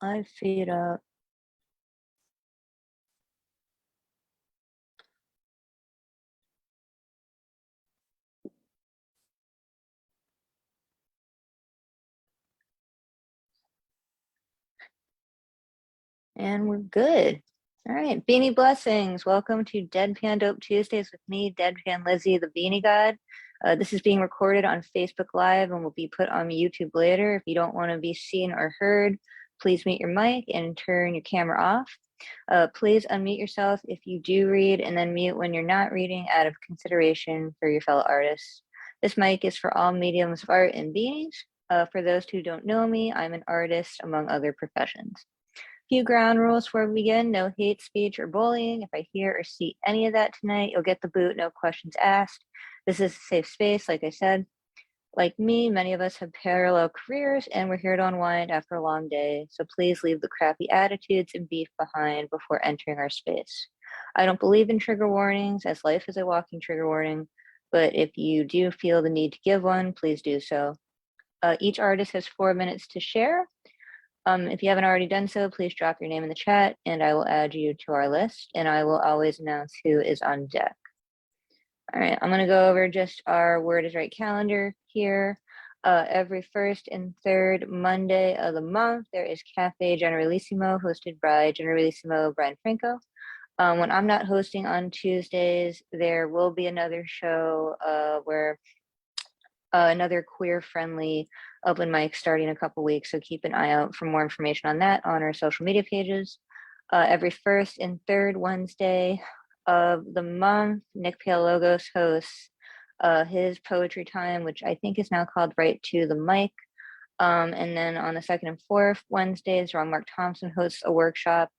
live feed up. And we're good. All right, Beanie blessings. Welcome to Deadpan Dope Tuesdays with me, Deadpan Lizzie, the Beanie God. This is being recorded on Facebook Live and will be put on YouTube later. If you don't want to be seen or heard, please mute your mic and turn your camera off. Please unmute yourself if you do read and then mute when you're not reading out of consideration for your fellow artists. This mic is for all mediums of art and beanies. For those who don't know me, I'm an artist among other professions. Few ground rules before we begin: no hate speech or bullying. If I hear or see any of that tonight, you'll get the boot, no questions asked. This is a safe space, like I said. Like me, many of us have parallel careers and we're here to unwind after a long day. So please leave the crappy attitudes and beef behind before entering our space. I don't believe in trigger warnings, as life is a walking trigger warning, but if you do feel the need to give one, please do so. Each artist has 4 minutes to share. If you haven't already done so, please drop your name in the chat and I will add you to our list, and I will always announce who is on deck. All right, I'm gonna go over just our Word is Right calendar here. Every first and third Monday of the month, there is Cafe Generalissimo, hosted by Generalissimo Brian Franco. When I'm not hosting on Tuesdays, there will be another show where another queer-friendly open mic starting in a couple weeks, so keep an eye out for more information on that on our social media pages. Every first and third Wednesday of the month, Nick Palogos hosts his poetry time, which I think is now called Right to the Mic. And then on the second and fourth Wednesdays, Ron Mark Thompson hosts a workshop.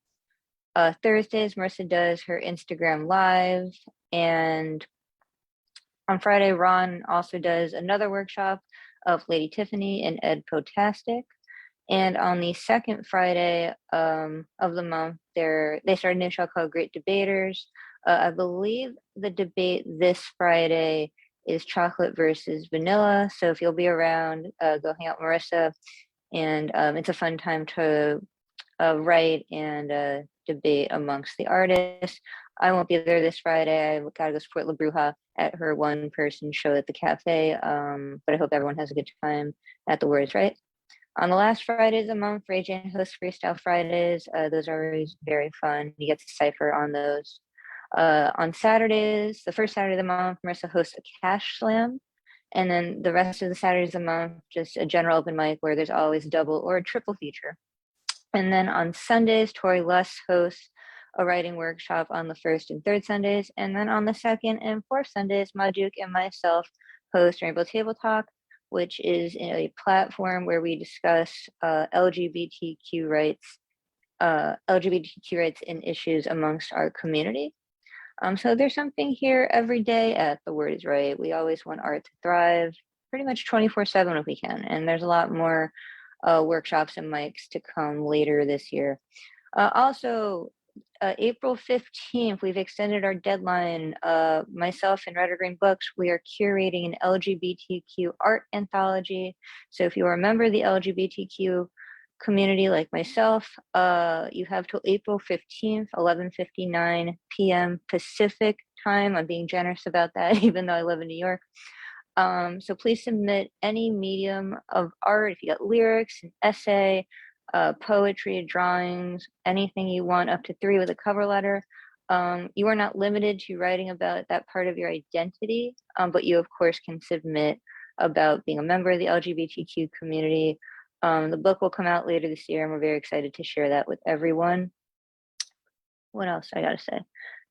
Thursdays, Marissa does her Instagram Live, and on Friday, Ron also does another workshop of Lady Tiffany and Ed Potastic. And on the second Friday of the month, they started a new show called Great Debaters. I believe the debate this Friday is chocolate versus vanilla. So if you'll be around, go hang out with Marissa. And it's a fun time to write and debate amongst the artists. I won't be there this Friday. I gotta go support La Bruja at her one-person show at the cafe. But I hope everyone has a good time at the Words Right. On the last Fridays of the month, Ray Jane hosts Freestyle Fridays. Those are always very fun. You get to cipher on those. On Saturdays, the first Saturday of the month, Marissa hosts a Cash Slam. And then the rest of the Saturdays of the month, just a general open mic where there's always a double or a triple feature. And then on Sundays, Tori Luss hosts a writing workshop on the first and third Sundays. And then on the second and fourth Sundays, Majuk and myself host Rainbow Table Talk, which is a platform where we discuss LGBTQ rights and issues amongst our community. So there's something here every day at The Word is Right. We always want art to thrive pretty much 24/7 if we can. And there's a lot more workshops and mics to come later this year. Also, April 15th, we've extended our deadline. Myself and Red or Green Books, we are curating an LGBTQ art anthology. So if you are a member of the LGBTQ community like myself, you have till April 15th, 11:59 p.m. Pacific time. I'm being generous about that, even though I live in New York. So please submit any medium of art. If you got lyrics, an essay, poetry, drawings, anything you want, up to 3 with a cover letter. You are not limited to writing about that part of your identity, but you of course can submit about being a member of the LGBTQ community. The book will come out later this year and we're very excited to share that with everyone. What else I gotta say?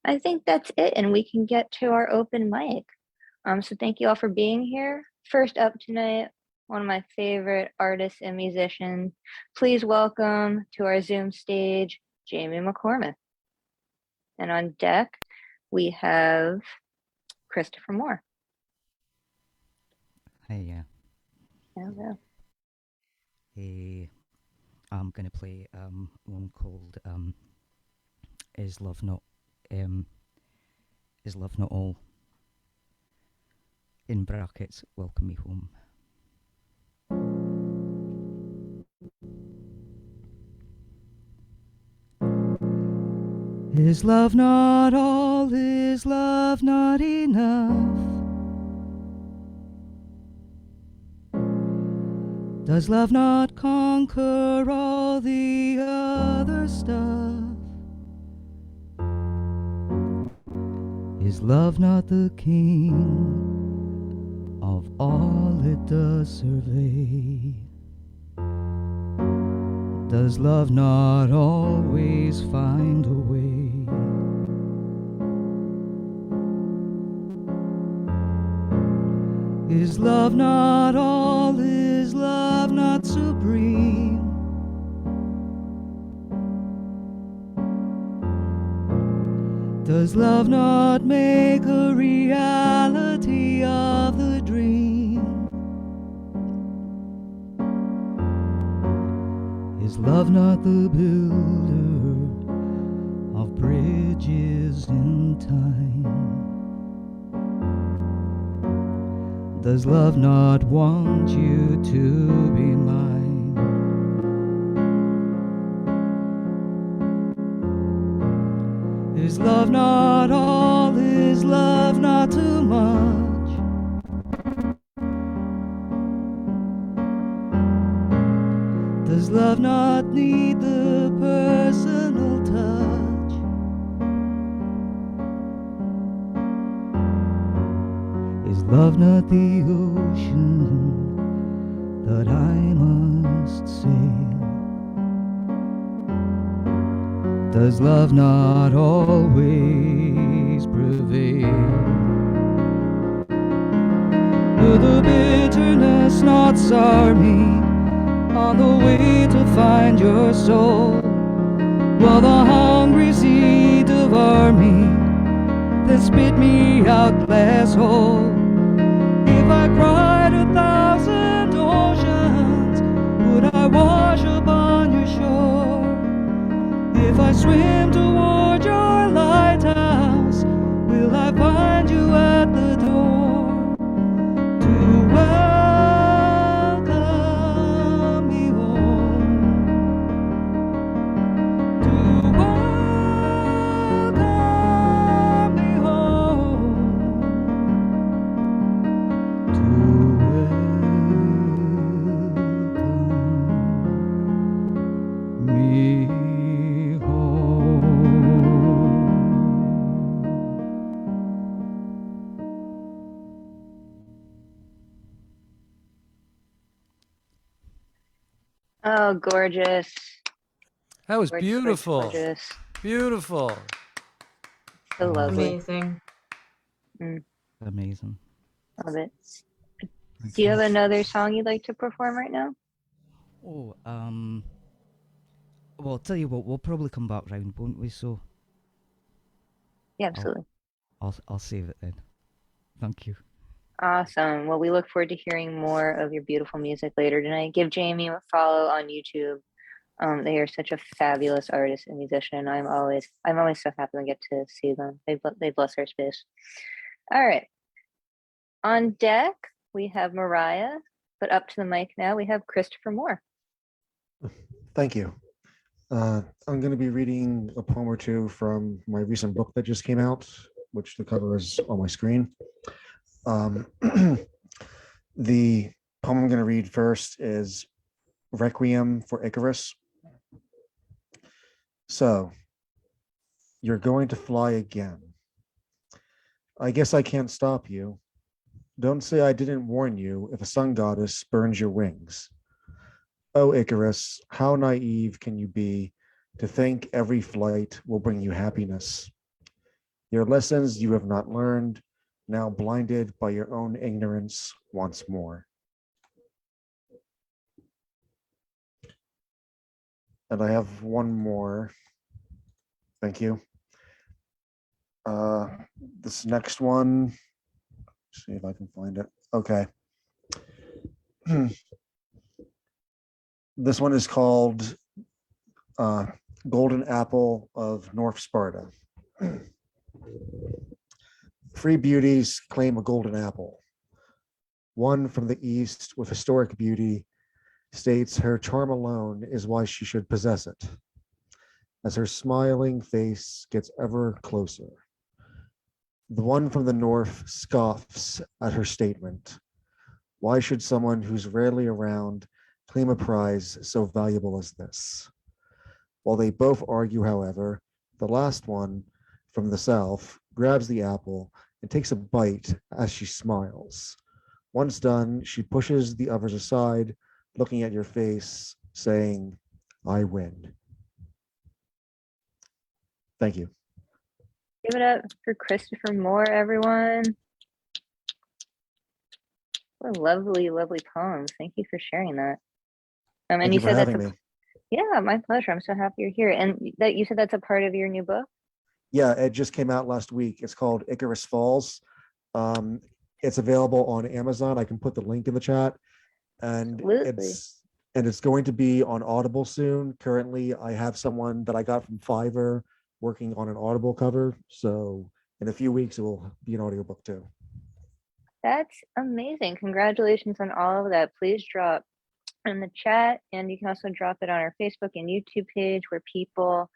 I think that's it, and we can get to our open mic. So thank you all for being here. First up tonight, one of my favorite artists and musicians. Please welcome to our Zoom stage, Jamie McCormick. And on deck, we have Christopher Moore. Hey, Hello. hey, I'm gonna play one called Is Love Not All? In brackets, Welcome Me Home. Is love not all? Is love not enough? Does love not conquer all the other stuff? Is love not the king of all it does survey? Does love not always find a way? Is love not all? Is love not supreme? Does love not make a reality of the dream? Is love not the builder of bridges in time? Does love not want you to be mine? Is love not all? Is love not too much? Does love not need the personal touch? Is love not the ocean that I must sail? Does love not always prevail? Will the bitterness not sour me on the way to find your soul? Will the hungry sea devour me, then spit me out less whole? If I cried 1,000 oceans, would I wash upon your shore? If I swim toward your lighthouse, will I find you at the door to welcome me home? To welcome me home. To welcome me home. Oh, gorgeous. That was Gorgeous, beautiful. gorgeous. Beautiful. So lovely. Amazing. Amazing. Love it. Thank Do you have another song you'd like to perform right now? Oh, well, I'll tell you what, we'll probably come back round, won't we? So Yeah, absolutely. I'll save it then. Thank you. Awesome. Well, we look forward to hearing more of your beautiful music later tonight. Give Jamie a follow on YouTube. They are such a fabulous artist and musician, and I'm always so happy to get to see them. They bless our space. All right. On deck, we have Mariah, but up to the mic now, we have Christopher Moore. Thank you. I'm going to be reading a poem or two from my recent book that just came out, which the cover is on my screen. The poem I'm going to read first is Requiem for Icarus. So, you're going to fly again. I guess I can't stop you. Don't say I didn't warn you if a sun goddess burns your wings. Oh, Icarus, how naive can you be to think every flight will bring you happiness? Your lessons you have not learned, now blinded by your own ignorance once more. And I have one more. Thank you. This next one, see if I can find it. Okay. This one is called Golden Apple of North Sparta. Three beauties claim a golden apple. One from the east with historic beauty states her charm alone is why she should possess it. as her smiling face gets ever closer. The one from the north scoffs at her statement. Why should someone who's rarely around claim a prize so valuable as this? While they both argue, however, the last one from the south grabs the apple and takes a bite as she smiles. Once done, she pushes the others aside, looking at your face, saying, I win. Thank you. Give it up for Christopher Moore, everyone. What a lovely, lovely poem. Thank you for sharing that. And Thank you you for said that's having me. yeah, my pleasure. I'm so happy you're here. And that you said that's a part of your new book? Yeah, it just came out last week. It's called Icarus Falls. It's available on Amazon. I can put the link in the chat. And Absolutely. it's going to be on Audible soon. Currently, I have someone that I got from Fiverr working on an Audible cover. So in a few weeks, it will be an audiobook too. That's amazing. Congratulations on all of that. Please drop in the chat, and you can also drop it on our Facebook and YouTube page where people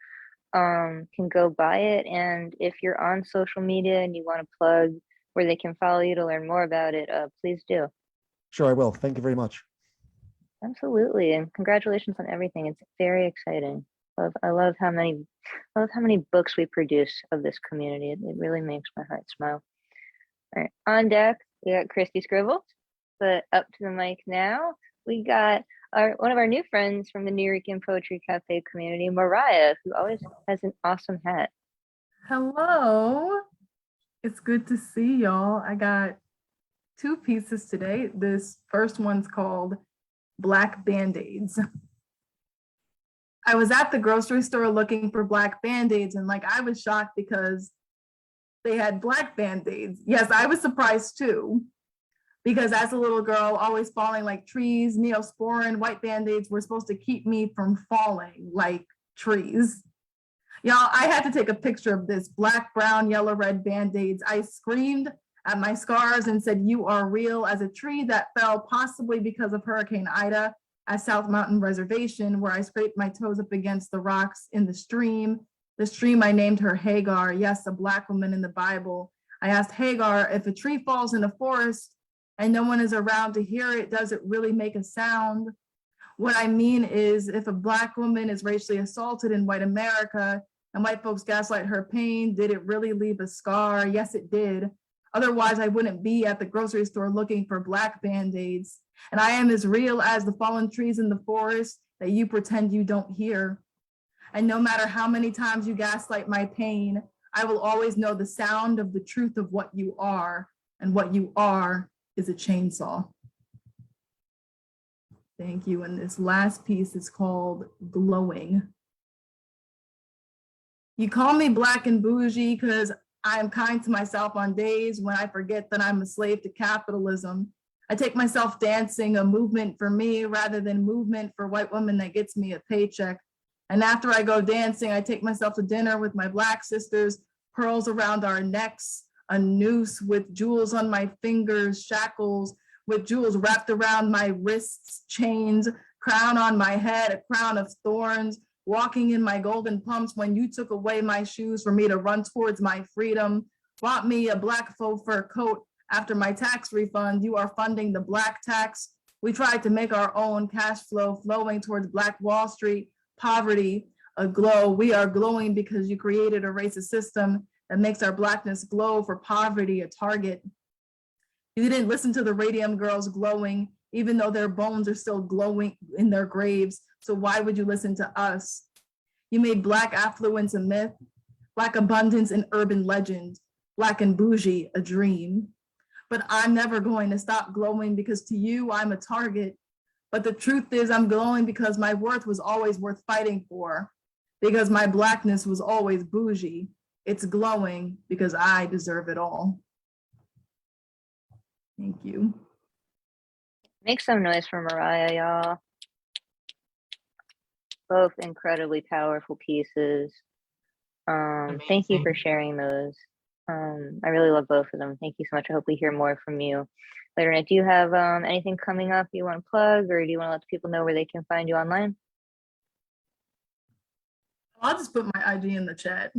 can go buy it. And if you're on social media and you want to plug where they can follow you to learn more about it, please do. Sure, I will. Thank you very much. Absolutely, and congratulations on everything. It's very exciting. I love how many books we produce of this community. It really makes my heart smile. All right, on deck we got Christy Scribble, but up to the mic now we got one of our new friends from the New York Poetry Cafe community, Mariah, who always has an awesome hat. Hello, it's good to see y'all. I got 2 pieces today. This first one's called Black Band-Aids. I was at the grocery store looking for black Band-Aids, and I was shocked because they had black Band-Aids. Yes, I was surprised too, because as a little girl, always falling like trees, Neosporin, white Band-Aids were supposed to keep me from falling like trees. Y'all, I had to take a picture of this black, brown, yellow, red Band-Aids. I screamed at my scars and said, you are real, as a tree that fell possibly because of Hurricane Ida at South Mountain Reservation, where I scraped my toes up against the rocks in the stream. The stream, I named her Hagar. Yes, a black woman in the Bible. I asked Hagar, if a tree falls in a forest and no one is around to hear it, does it really make a sound? What I mean is, if a black woman is racially assaulted in white America and white folks gaslight her pain, did it really leave a scar? Yes, it did. Otherwise, I wouldn't be at the grocery store looking for black Band-Aids. And I am as real as the fallen trees in the forest that you pretend you don't hear. And no matter how many times you gaslight my pain, I will always know the sound of the truth of what you are, and what you are is a chainsaw. Thank you. And this last piece is called Glowing. You call me black and bougie because I am kind to myself on days when I forget that I'm a slave to capitalism. I take myself dancing, a movement for me rather than movement for white women that gets me a paycheck. And after I go dancing, I take myself to dinner with my black sisters, pearls around our necks, a noose with jewels on my fingers, shackles with jewels wrapped around my wrists, chains, crown on my head, a crown of thorns, walking in my golden pumps when you took away my shoes for me to run towards my freedom. Bought me a black faux fur coat after my tax refund. You are funding the black tax. We tried to make our own cash flow flowing towards Black Wall Street, poverty, a glow. We are glowing because you created a racist system that makes our blackness glow for poverty, a target. You didn't listen to the radium girls glowing, even though their bones are still glowing in their graves. So why would you listen to us? You made black affluence a myth, black abundance an urban legend, black and bougie a dream. But I'm never going to stop glowing because to you, I'm a target. But the truth is I'm glowing because my worth was always worth fighting for, because my blackness was always bougie. It's glowing because I deserve it all. Thank you. Make some noise for Mariah, y'all. Both incredibly powerful pieces. Thank you for sharing those. I really love both of them. Thank you so much. I hope we hear more from you later night. Do you have anything coming up you want to plug, or do you want to let the people know where they can find you online? I'll just put my IG in the chat.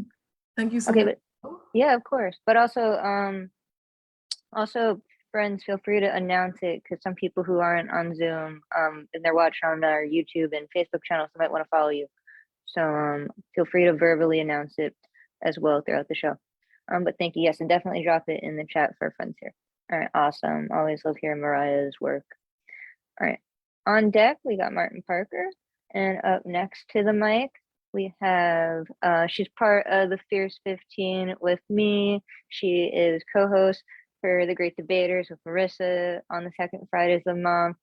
Thank you so Okay, much. but yeah, of course. But also friends, feel free to announce it because some people who aren't on Zoom, and they're watching on our YouTube and Facebook channels, they might want to follow you. So feel free to verbally announce it as well throughout the show. But thank you. Yes, and definitely drop it in the chat for our friends here. All right, awesome. Always love hearing Mariah's work. All right, on deck we got Martin Parker, and up next to the mic we have she's part of the Fierce 15 with me. She is co-host for the Great Debaters with Marissa on the second Fridays of the Month.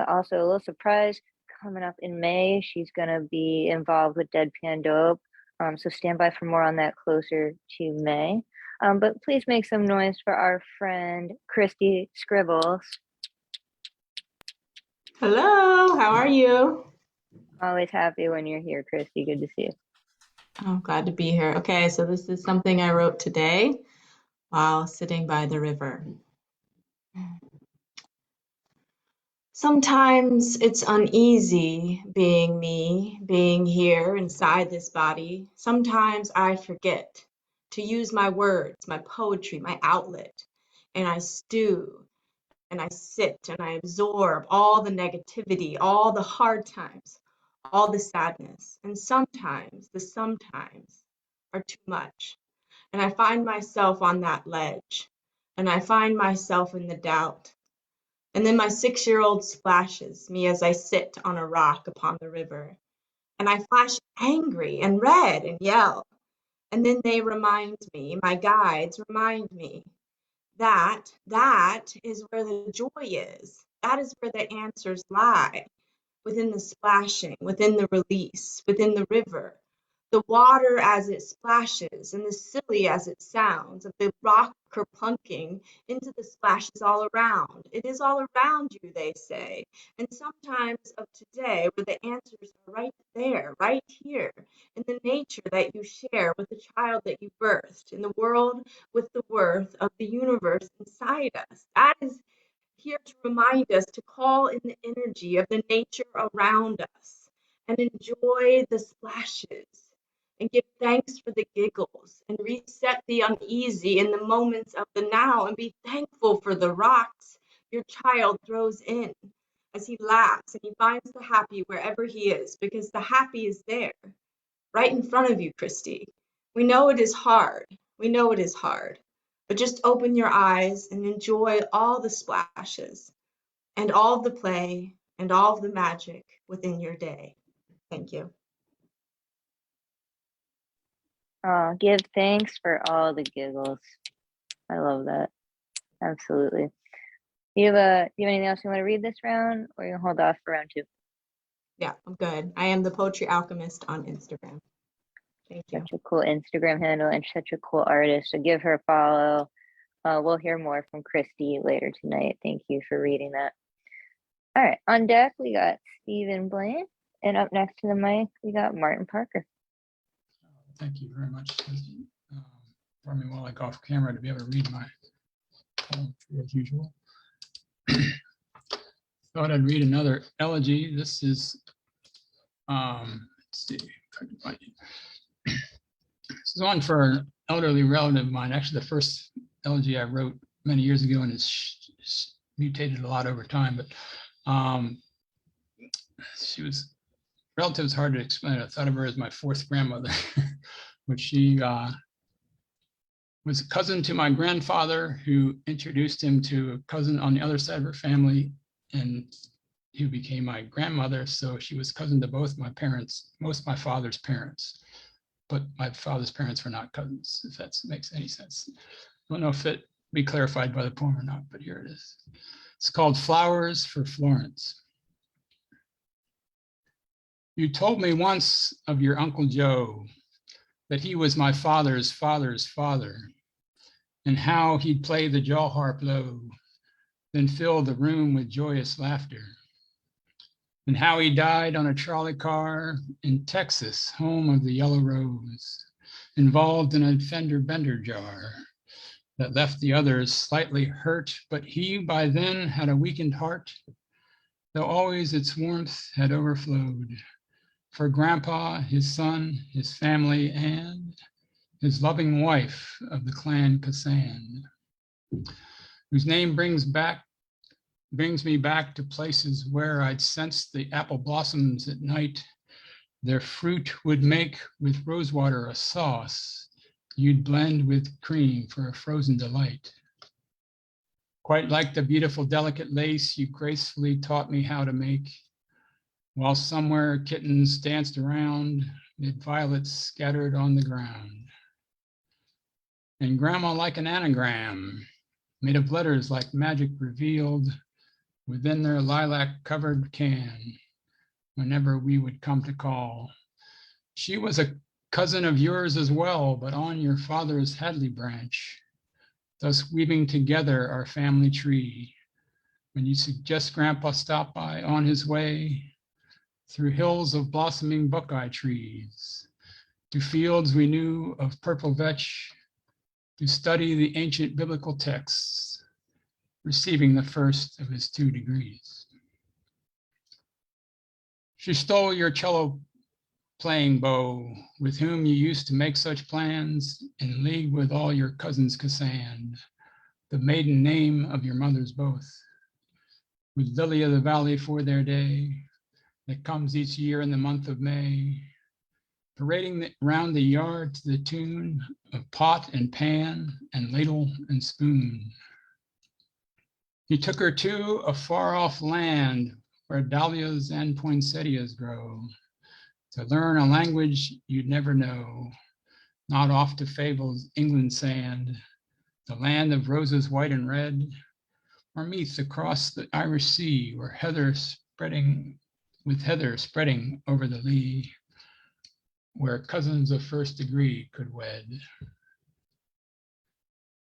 Also, a little surprise coming up in May. She's gonna be involved with Deadpan Dope. So stand by for more on that closer to May. But please make some noise for our friend Christy Scribbles. Hello, how are you? Always happy when you're here, Christy. Good to see you. I'm glad to be here. Okay, so this is something I wrote today while sitting by the river. Sometimes it's uneasy being me, being here inside this body. Sometimes I forget to use my words, my poetry, my outlet, and I stew and I sit and I absorb all the negativity, all the hard times, all the sadness. And sometimes the sometimes are too much. And I find myself on that ledge and I find myself in the doubt. And then my 6-year-old splashes me as I sit on a rock upon the river. And I flash angry and red and yell. And then they remind me, my guides remind me, that is where the joy is. That is where the answers lie, within the splashing, within the release, within the river. The water as it splashes and the silly as it sounds of the rock kerplunking into the splashes all around. It is all around you, they say. And sometimes of today, where the answers are right there, right here, in the nature that you share with the child that you birthed, in the world with the worth of the universe inside us. That is here to remind us to call in the energy of the nature around us and enjoy the splashes and give thanks for the giggles and reset the uneasy in the moments of the now and be thankful for the rocks your child throws in as he laughs and he finds the happy wherever he is, because the happy is there right in front of you, Christy. We know it is hard. We know it is hard. But just open your eyes and enjoy all the splashes and all the play and all the magic within your day. Thank you. Give thanks for all the giggles. I love that. Absolutely. You have anything else you want to read this round, or you hold off for round two? Yeah, I'm good. I am the Poetry Alchemist on Instagram. Thank you. Such a cool Instagram handle and such a cool artist. So give her a follow. We'll hear more from Christy later tonight. Thank you for reading that. All right, on deck we got Stephen Blaine, and up next to the mic we got Martin Parker. Thank you very much, Lizzie. For me while I go off camera to be able to read my poetry as usual. Thought I'd read another elegy. This is, let's see, if I can find it. This is one for an elderly relative of mine. Actually, the first elegy I wrote many years ago, and it's mutated a lot over time. But she was, relative is hard to explain. I thought of her as my fourth grandmother, but she was a cousin to my grandfather, who introduced him to a cousin on the other side of her family, and who became my grandmother. So she was cousin to both my parents, most of my father's parents, but my father's parents were not cousins, if that makes any sense. I don't know if it be clarified by the poem or not, but here it is. It's called Flowers for Florence. You told me once of your Uncle Joe, that he was my father's father's father, and how he'd play the jaw harp low, then fill the room with joyous laughter, and how he died on a trolley car in Texas, home of the yellow rose, involved in a fender bender jar that left the others slightly hurt, but he by then had a weakened heart, though always its warmth had overflowed for Grandpa, his son, his family, and his loving wife of the clan Kassan, whose name brings me back to places where I'd sensed the apple blossoms at night. Their fruit would make with rosewater a sauce you'd blend with cream for a frozen delight. Quite like the beautiful, delicate lace you gracefully taught me how to make, while somewhere kittens danced around mid violets scattered on the ground. And Grandma like an anagram, made of letters like magic revealed within their lilac-covered can, whenever we would come to call. She was a cousin of yours as well, but on your father's Hadley branch, thus weaving together our family tree. When you suggest Grandpa stop by on his way through hills of blossoming buckeye trees, to fields we knew of purple vetch, to study the ancient biblical texts, receiving the first of his 2 degrees. She stole your cello playing bow, with whom you used to make such plans, in league with all your cousins Kassan, the maiden name of your mothers both, with Lily of the Valley for their day, that comes each year in the month of May, parading round the yard to the tune of pot and pan and ladle and spoon. He took her to a far-off land where dahlias and poinsettias grow, to learn a language you'd never know, not off to Fable's England sand, the land of roses white and red, or meath across the Irish Sea, where heather spreading over the lea, where cousins of first degree could wed.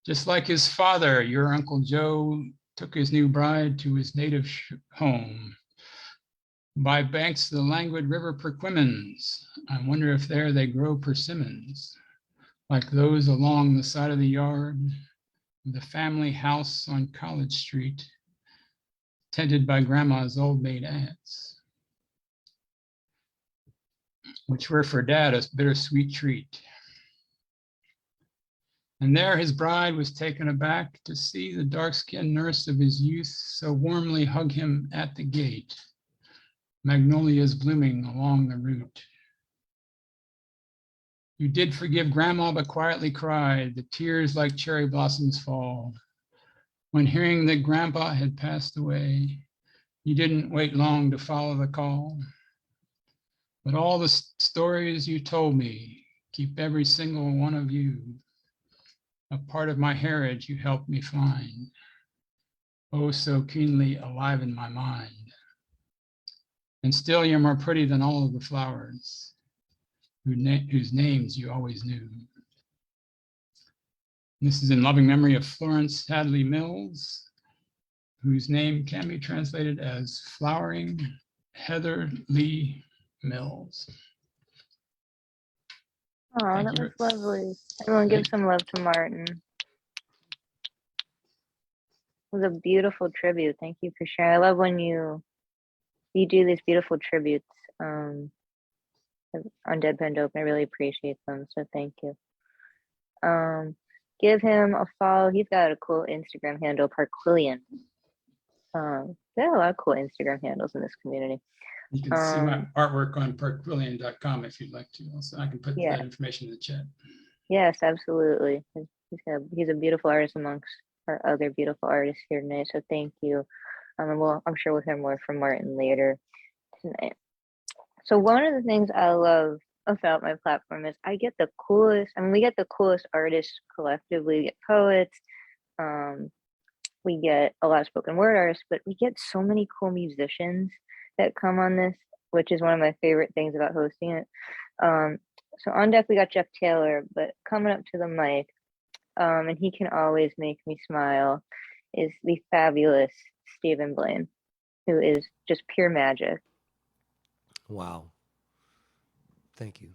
Just like his father, your Uncle Joe took his new bride to his native home, by banks of the languid river Perquimans. I wonder if there they grow persimmons, like those along the side of the yard, with the family house on College Street, tended by Grandma's old maid aunts, which were for Dad a bittersweet treat. And there his bride was taken aback to see the dark-skinned nurse of his youth so warmly hug him at the gate, magnolias blooming along the route. You did forgive Grandma, but quietly cried, the tears like cherry blossoms fall. When hearing that Grandpa had passed away, you didn't wait long to follow the call. But all the stories you told me, keep every single one of you, a part of my heritage you helped me find, oh so keenly alive in my mind. And still you're more pretty than all of the flowers, whose names you always knew. This is in loving memory of Florence Hadley Mills, whose name can be translated as Flowering Heather Lee Mills. Oh, Thank that you. was lovely. Everyone give some love to Martin. It was a beautiful tribute. Thank you for sharing. I love when you do these beautiful tributes on Deadpan Dope. I really appreciate them, so thank you. Give him a follow. He's got a cool Instagram handle, Parquillian. There are a lot of cool Instagram handles in this community. You can see my artwork on parquillian.com if you'd like to. Also, I can put that information in the chat. Yes, absolutely. He's a beautiful artist amongst our other beautiful artists here tonight, so thank you. I'm sure we'll hear more from Martin later tonight. So one of the things I love about my platform is we get the coolest artists collectively. We get poets, we get a lot of spoken word artists, but we get so many cool musicians that come on this, which is one of my favorite things about hosting it. So on deck we got Jeff Taylor, but coming up to the mic, and he can always make me smile, is the fabulous Stephen Blaine, who is just pure magic. Wow. Thank you.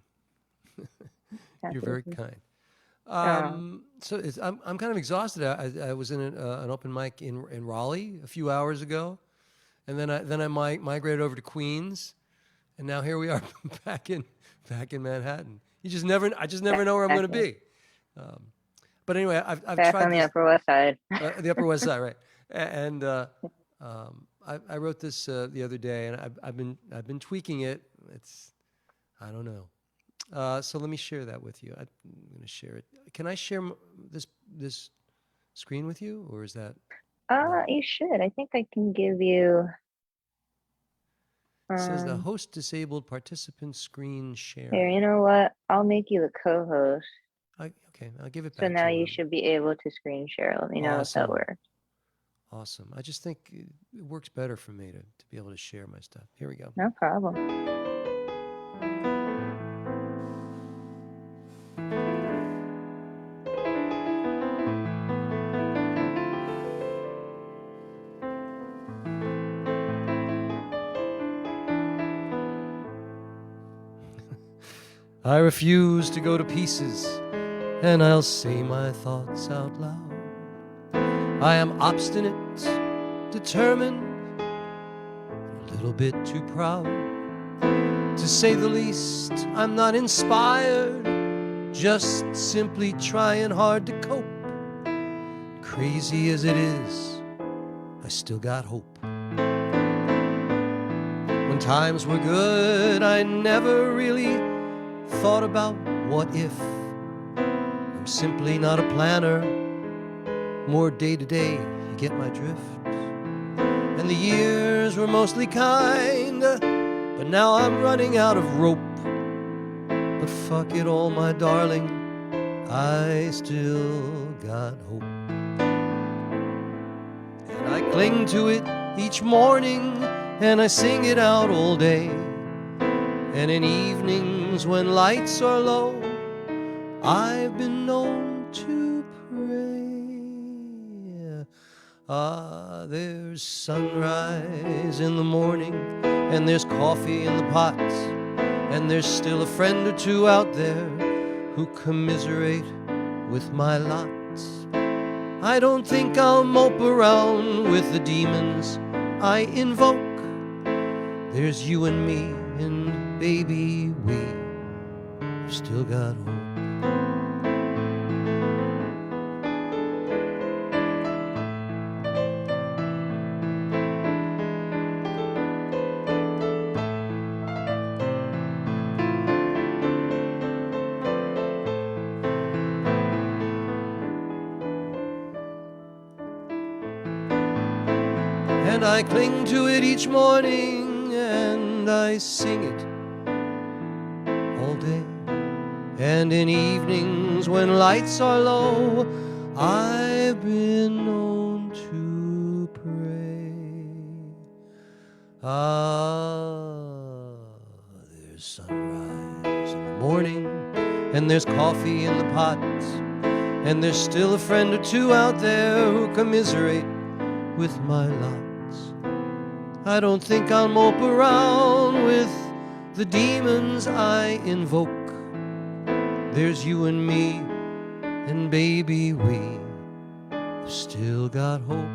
You're very kind. So I'm kind of exhausted. I was in an open mic in Raleigh a few hours ago, and then I migrated over to Queens, And now here we are back in Manhattan. I just never know where I'm going to be. But anyway, I've Back tried on the this, Upper West Side. the Upper West Side, right? And I wrote this the other day, and I've been tweaking it. I don't know. So let me share that with you. I'm going to share it. Can I share this screen with you, or is that? You should. I think I can give you. It says the host disabled participant screen share. Here, you know what? I'll make you the co-host. Okay, I'll give it back. So now to you should be able to screen share. Let me know if that works. Awesome. I just think it works better for me to be able to share my stuff. Here we go. No problem. I refuse to go to pieces, and I'll say my thoughts out loud. I am obstinate, determined, a little bit too proud. To say the least, I'm not inspired, just simply trying hard to cope. Crazy as it is, I still got hope. When times were good, I never really thought about what if. I'm simply not a planner, more day to day, you get my drift. And the years were mostly kind, but now I'm running out of rope. But fuck it all, my darling, I still got hope. And I cling to it each morning, and I sing it out all day. And in evenings when lights are low, I've been known to pray. There's sunrise in the morning, and there's coffee in the pot, and there's still a friend or two out there who commiserate with my lot. I don't think I'll mope around with the demons I invoke. There's you and me, and baby, we've still got hope. And I cling to it each morning, and I sing it all day. And in evenings when lights are low, I've been known to pray. There's sunrise in the morning, and there's coffee in the pot, and there's still a friend or two out there who commiserate with my lot. I don't think I'll mope around with the demons I invoke. There's you and me, and baby, we've still got hope.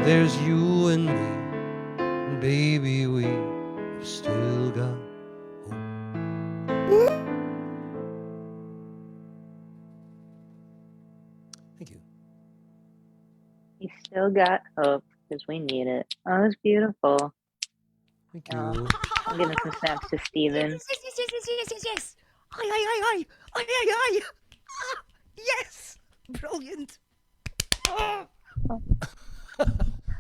There's you and me, and baby, we've still got hope. Thank you. You still got hope, because we need it. Oh, it was beautiful. Thank you. I'm giving some snaps to Steven. Yes. Aye. Yes. Brilliant. Oh.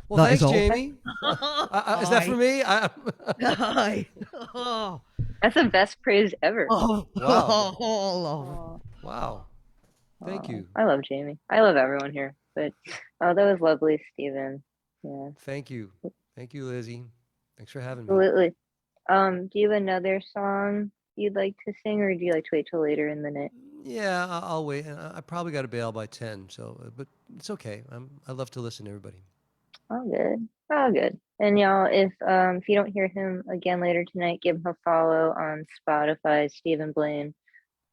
Well, thanks, Jamie. Is that for me? Aye. Oh. That's the best praise ever. Oh. Wow. Oh. Wow. Thank you. I love Jamie. I love everyone here. But that was lovely, Steven. Yeah. Thank you. Thank you, Lizzie. Thanks for having me. Absolutely. Do you have another song you'd like to sing, or do you like to wait till later in the night? Yeah, I'll wait. I probably got to bail by 10, so but it's okay. I love to listen to everybody. All good. All good. And y'all, if you don't hear him again later tonight, give him a follow on Spotify, Stephen Blaine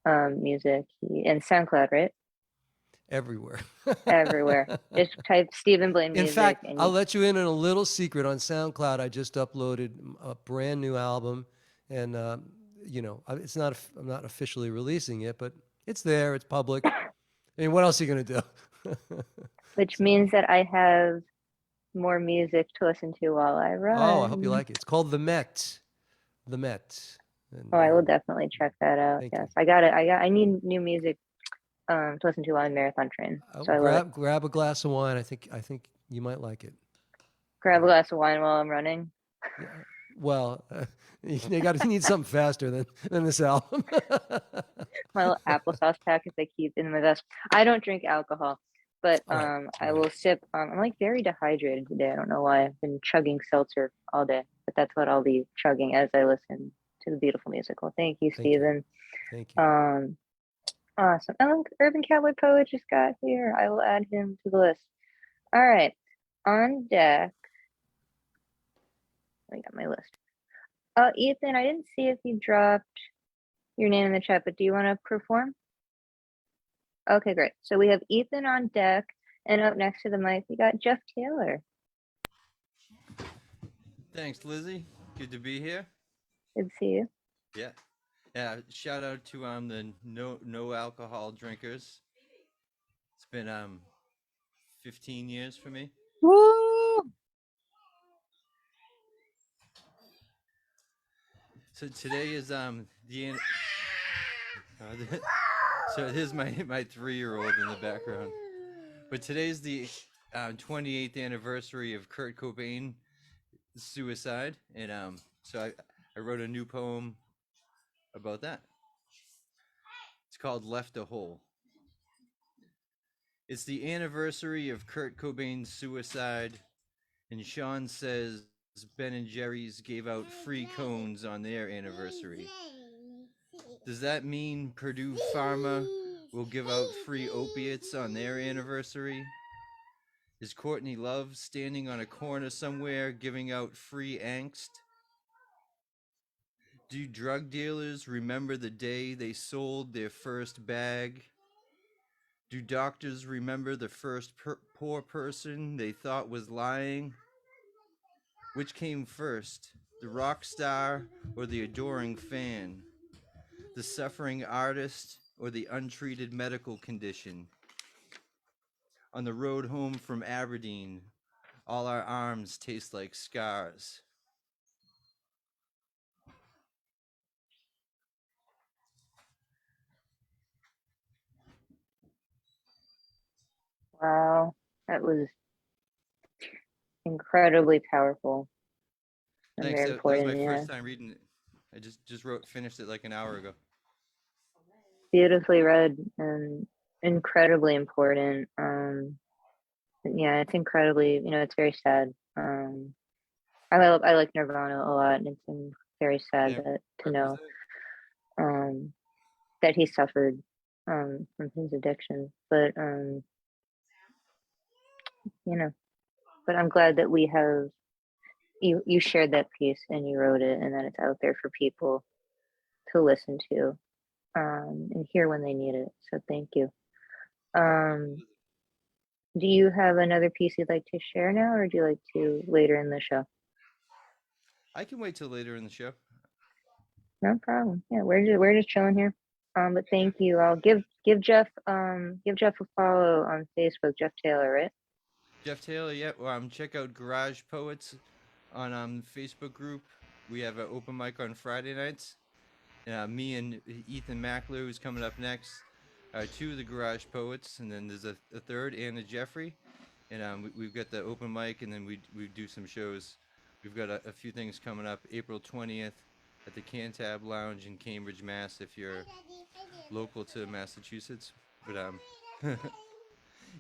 music, and SoundCloud, right? everywhere. everywhere. Just type Stephen Blaine In music. fact, and I'll you- let you in on a little secret. On SoundCloud, I just uploaded a brand new album, and it's not. I'm not officially releasing it, but it's there. It's public. I mean, what else are you gonna do? which means that I have more music to listen to while I run. Oh, I hope you like it. It's called The Met. The Met. And, Oh, I will definitely check that out. thank Yes, you. I need new music to listen to on Marathon Train. So I love it. Grab a glass of wine. I think you might like it. Grab a glass of wine while I'm running. Yeah. Well, you need something faster than this album. My little applesauce packets I keep in my vest. I don't drink alcohol, but Right, I will sip. I'm like very dehydrated today. I don't know why. I've been chugging seltzer all day, but that's what I'll be chugging as I listen to the beautiful music. Well, thank you, Thank you. Stephen. Thank you. Awesome. Oh, Urban Cowboy Poet just got here. I will add him to the list. All right, on deck. I got my list. Ethan, I didn't see if you dropped your name in the chat, but do you want to perform? Okay, great. So we have Ethan on deck, and up next to the mic, we got Jeff Taylor. Thanks, Lizzie. Good to be here. Good to see you. Yeah. Yeah. Shout out to the no alcohol drinkers. It's been 15 years for me. Woo! So today is so here's my 3-year-old in the background. But today's the 28th anniversary of Kurt Cobain's suicide, and so I wrote a new poem about that. It's called Left a Hole. It's the anniversary of Kurt Cobain's suicide, and Sean says Ben and Jerry's gave out free cones on their anniversary. Does that mean Purdue Pharma will give out free opiates on their anniversary? Is Courtney Love standing on a corner somewhere giving out free angst? Do drug dealers remember the day they sold their first bag? Do doctors remember the first poor person they thought was lying? Which came first, the rock star or the adoring fan? The suffering artist or the untreated medical condition? On the road home from Aberdeen, all our arms taste like scars. Wow, that was incredibly powerful and Thanks. very That was important. my Yeah, first time reading it. I just finished it like an hour ago. beautifully read and incredibly important. Yeah, it's incredibly. It's very sad. I like Nirvana a lot, and it's very sad Yeah, to know that he suffered from his addiction. But but I'm glad that we have you shared that piece and you wrote it, and that it's out there for people to listen to and hear when they need it. So thank you. Do you have another piece you'd like to share now, or do you like to later in the show? I can wait till later in the show. No problem. Yeah, we're just chilling here. But thank you. I'll give Jeff a follow on Facebook, Jeff Taylor, right? Jeff Taylor, yeah. Well, check out Garage Poets on Facebook group. We have an open mic on Friday nights. Me and Ethan Mackler, who's coming up next, are 2 of the Garage Poets, and then there's a third, Anna Jeffrey. And we've got the open mic, and then we do some shows. We've got a few things coming up. April 20th at the Cantab Lounge in Cambridge, Mass. If you're local to Massachusetts, but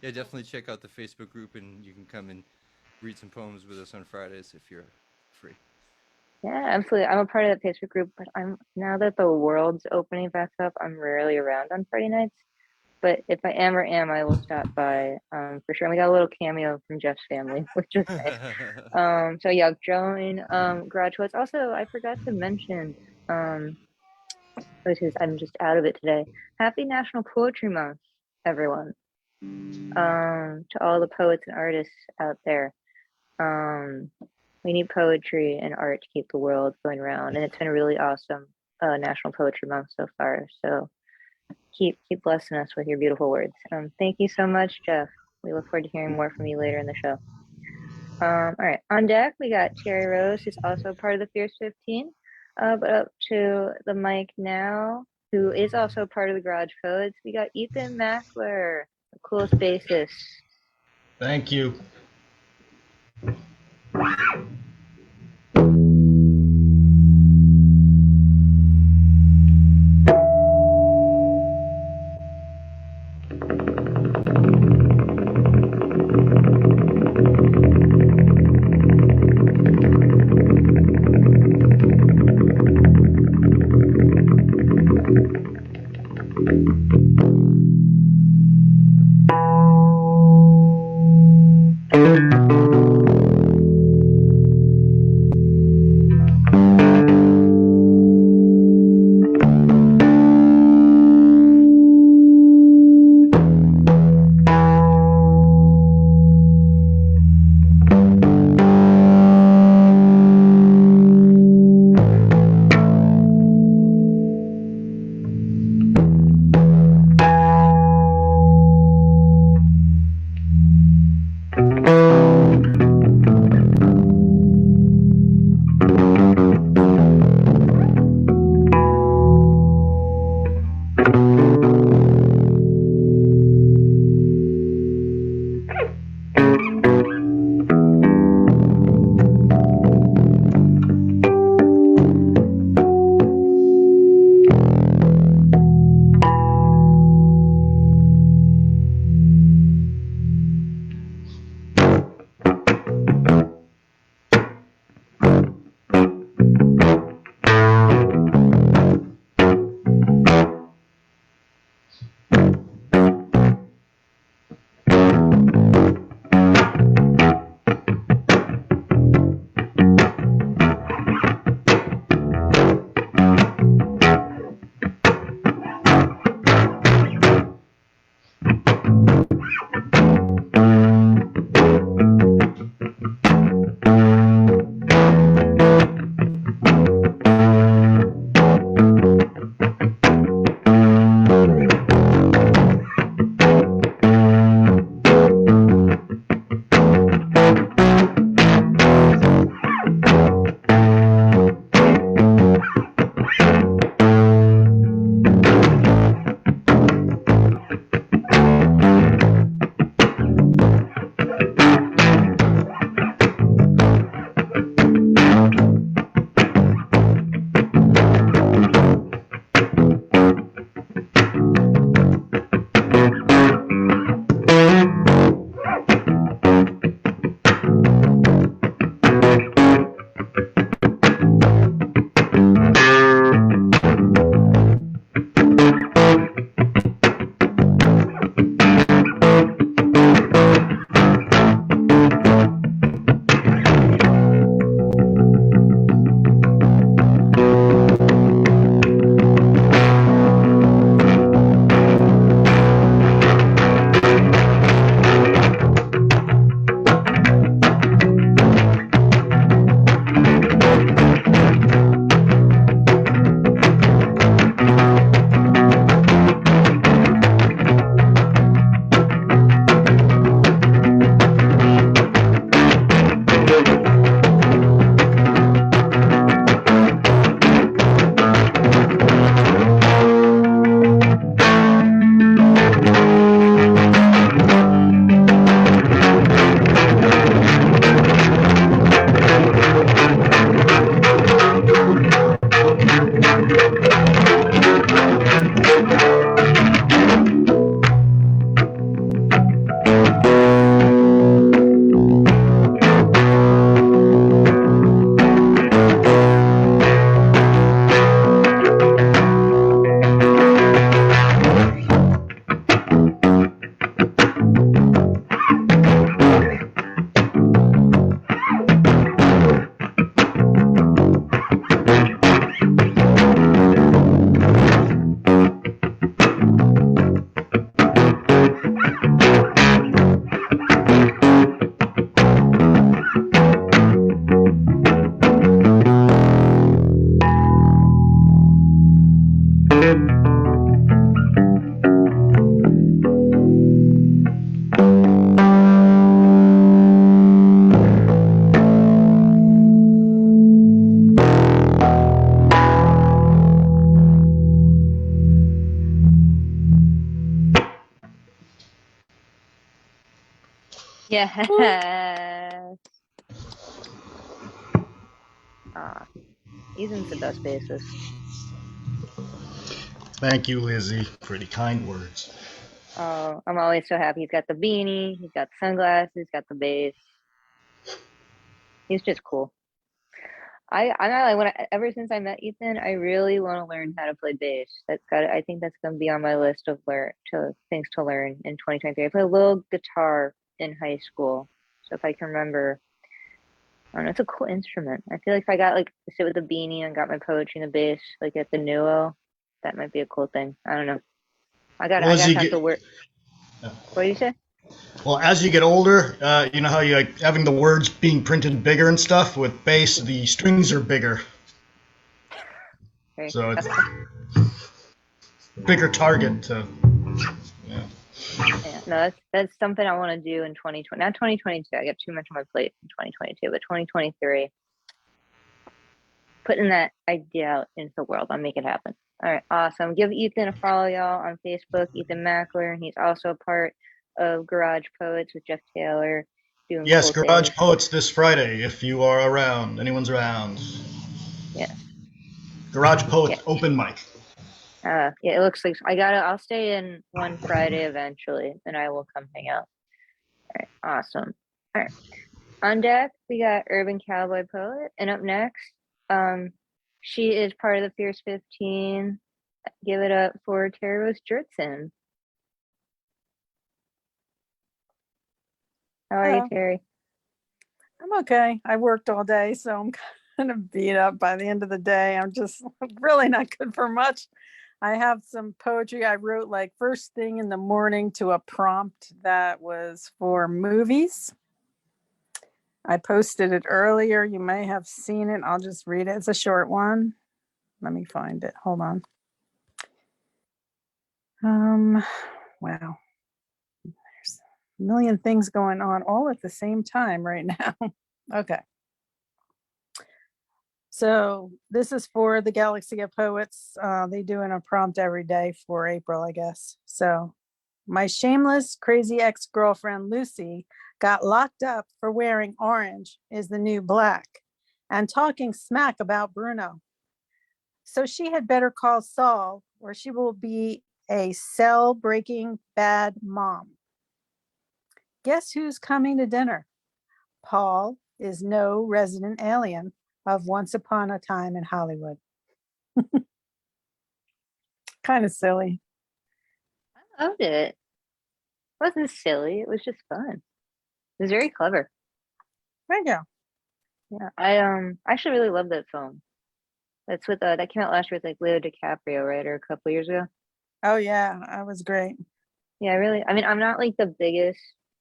yeah, definitely check out the Facebook group, and you can come and read some poems with us on Fridays if you're free. Yeah, absolutely. I'm a part of that Facebook group, but now that the world's opening back up, I'm rarely around on Friday nights. But if I am or am, I will stop by for sure. And we got a little cameo from Jeff's family, which is nice. So yeah, join Garage Poets. Also, I forgot to mention, because I'm just out of it today. Happy National Poetry Month, everyone. To all the poets and artists out there. We need poetry and art to keep the world going around, and it's been a really awesome National Poetry Month so far. So keep blessing us with your beautiful words. Thank you so much, Jeff. We look forward to hearing more from you later in the show. All right, on deck we got Terry Rose, who's also part of the Fierce 15. But up to the mic now, who is also part of the Garage Poets, we got Ethan Mackler, the coolest bassist. Thank you. Yes. Ethan's the best bassist. Thank you, Lizzie, for the kind words. Oh, I'm always so happy. He's got the beanie, he's got the sunglasses, he's got the bass. He's just cool. I'm not like ever since I met Ethan, I really want to learn how to play bass. I think that's gonna be on my list of things to learn in 2023. I played a little guitar in high school, so if I can remember, I don't know, it's a cool instrument. I feel like if I got like to sit with the beanie and got my poetry and the bass like at the Nuo, that might be a cool thing. I don't know. I Well, got to have to work. What do you say? Well, as you get older, you know how you like having the words being printed bigger and stuff. With bass, the strings are bigger, Okay. so it's bigger target to. Yeah. Yeah, no, that's something I want to do in 2020. Not 2022. I got too much on my plate in 2022, but 2023, putting that idea out into the world. I'll make it happen. All right, awesome. Give Ethan a follow, y'all, on Facebook, Ethan Mackler. He's also a part of Garage Poets with Jeff Taylor. Doing Yes, cool Garage things. Poets this Friday. If you are around, anyone's around. Yes. Garage Poets Yeah. open mic. Yeah, it looks like I'll stay in one Friday eventually, and I will come hang out. All right, awesome. All right. On deck, we got Urban Cowboy Poet, and up next, she is part of the Fierce 15. Give it up for Terry Rose Jurtson. How are you, Hello. Terry? I'm okay. I worked all day, so I'm kind of beat up by the end of the day. I'm just really not good for much. I have some poetry I wrote like first thing in the morning to a prompt that was for movies. I posted it earlier. You may have seen it. I'll just read it. It's a short one. Let me find it. Hold on. Wow. There's a million things going on all at the same time right now. Okay. So this is for the Galaxy of Poets. They do a prompt every day for April, I guess. So my shameless, crazy ex-girlfriend Lucy got locked up for wearing orange is the new black and talking smack about Bruno. So she had better call Saul or she will be a cell-breaking bad mom. Guess who's coming to dinner? Paul is no resident alien of Once Upon a Time in Hollywood. Kind of silly. I loved it. It wasn't silly. It was just fun. It was very clever. Thank you. Yeah, I actually really love that film. That's with that came out last year with like Leo DiCaprio, right, or a couple years ago. Oh yeah, that was great. Yeah, really. I mean, I'm not like the biggest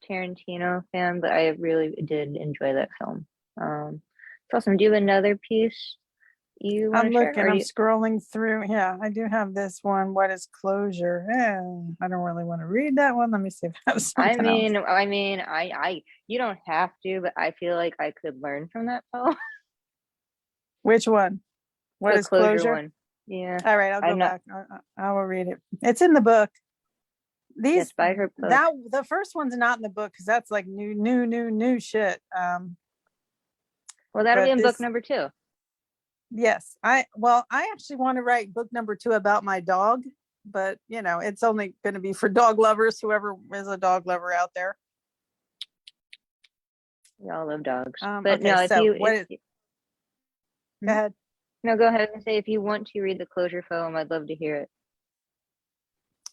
Tarantino fan, but I really did enjoy that film. It's awesome. Do you have another piece you want I'm to share? looking, Or I'm you, scrolling through. Yeah, I do have this one. What is closure? I don't really want to read that one. Let me see if I have something else. you don't have to, but I feel like I could learn from that film. Which one? What The is closure? one. Yeah. All right, I'll go I'm not. back. I will read it. It's in the book. Yes, by her post. That the first one's not in the book because that's like new shit. Well, that'll but be in book this- number 2. Yes, I actually want to write book number 2 about my dog, but you know, it's only going to be for dog lovers, whoever is a dog lover out there. We all love dogs. But Okay, no, so go ahead. No, go ahead and say if you want to read the closure film, I'd love to hear it.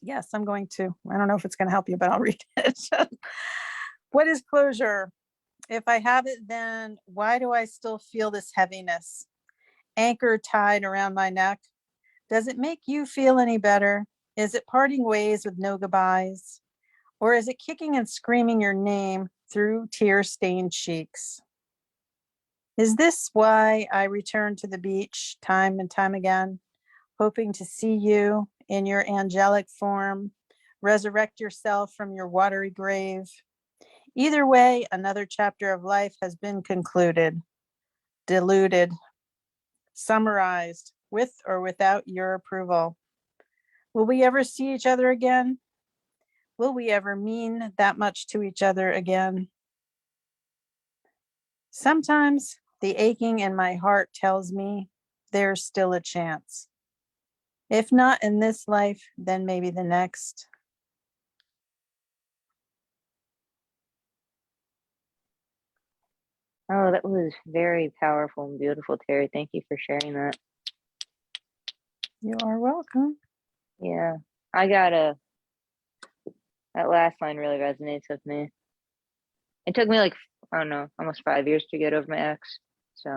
Yes, I'm going to. I don't know if it's going to help you, but I'll read it. What is closure? If I have it, then why do I still feel this heaviness? Anchor tied around my neck. Does it make you feel any better? Is it parting ways with no goodbyes? Or is it kicking and screaming your name through tear-stained cheeks? Is this why I return to the beach time and time again, hoping to see you in your angelic form, resurrect yourself from your watery grave? Either way, another chapter of life has been concluded, diluted, summarized, with or without your approval. Will we ever see each other again? Will we ever mean that much to each other again? Sometimes the aching in my heart tells me there's still a chance. If not in this life, then maybe the next. Oh, that was very powerful and beautiful, Terry. Thank you for sharing that. You are welcome. Yeah, that last line really resonates with me. It took me like, I don't know, almost 5 years to get over my ex. So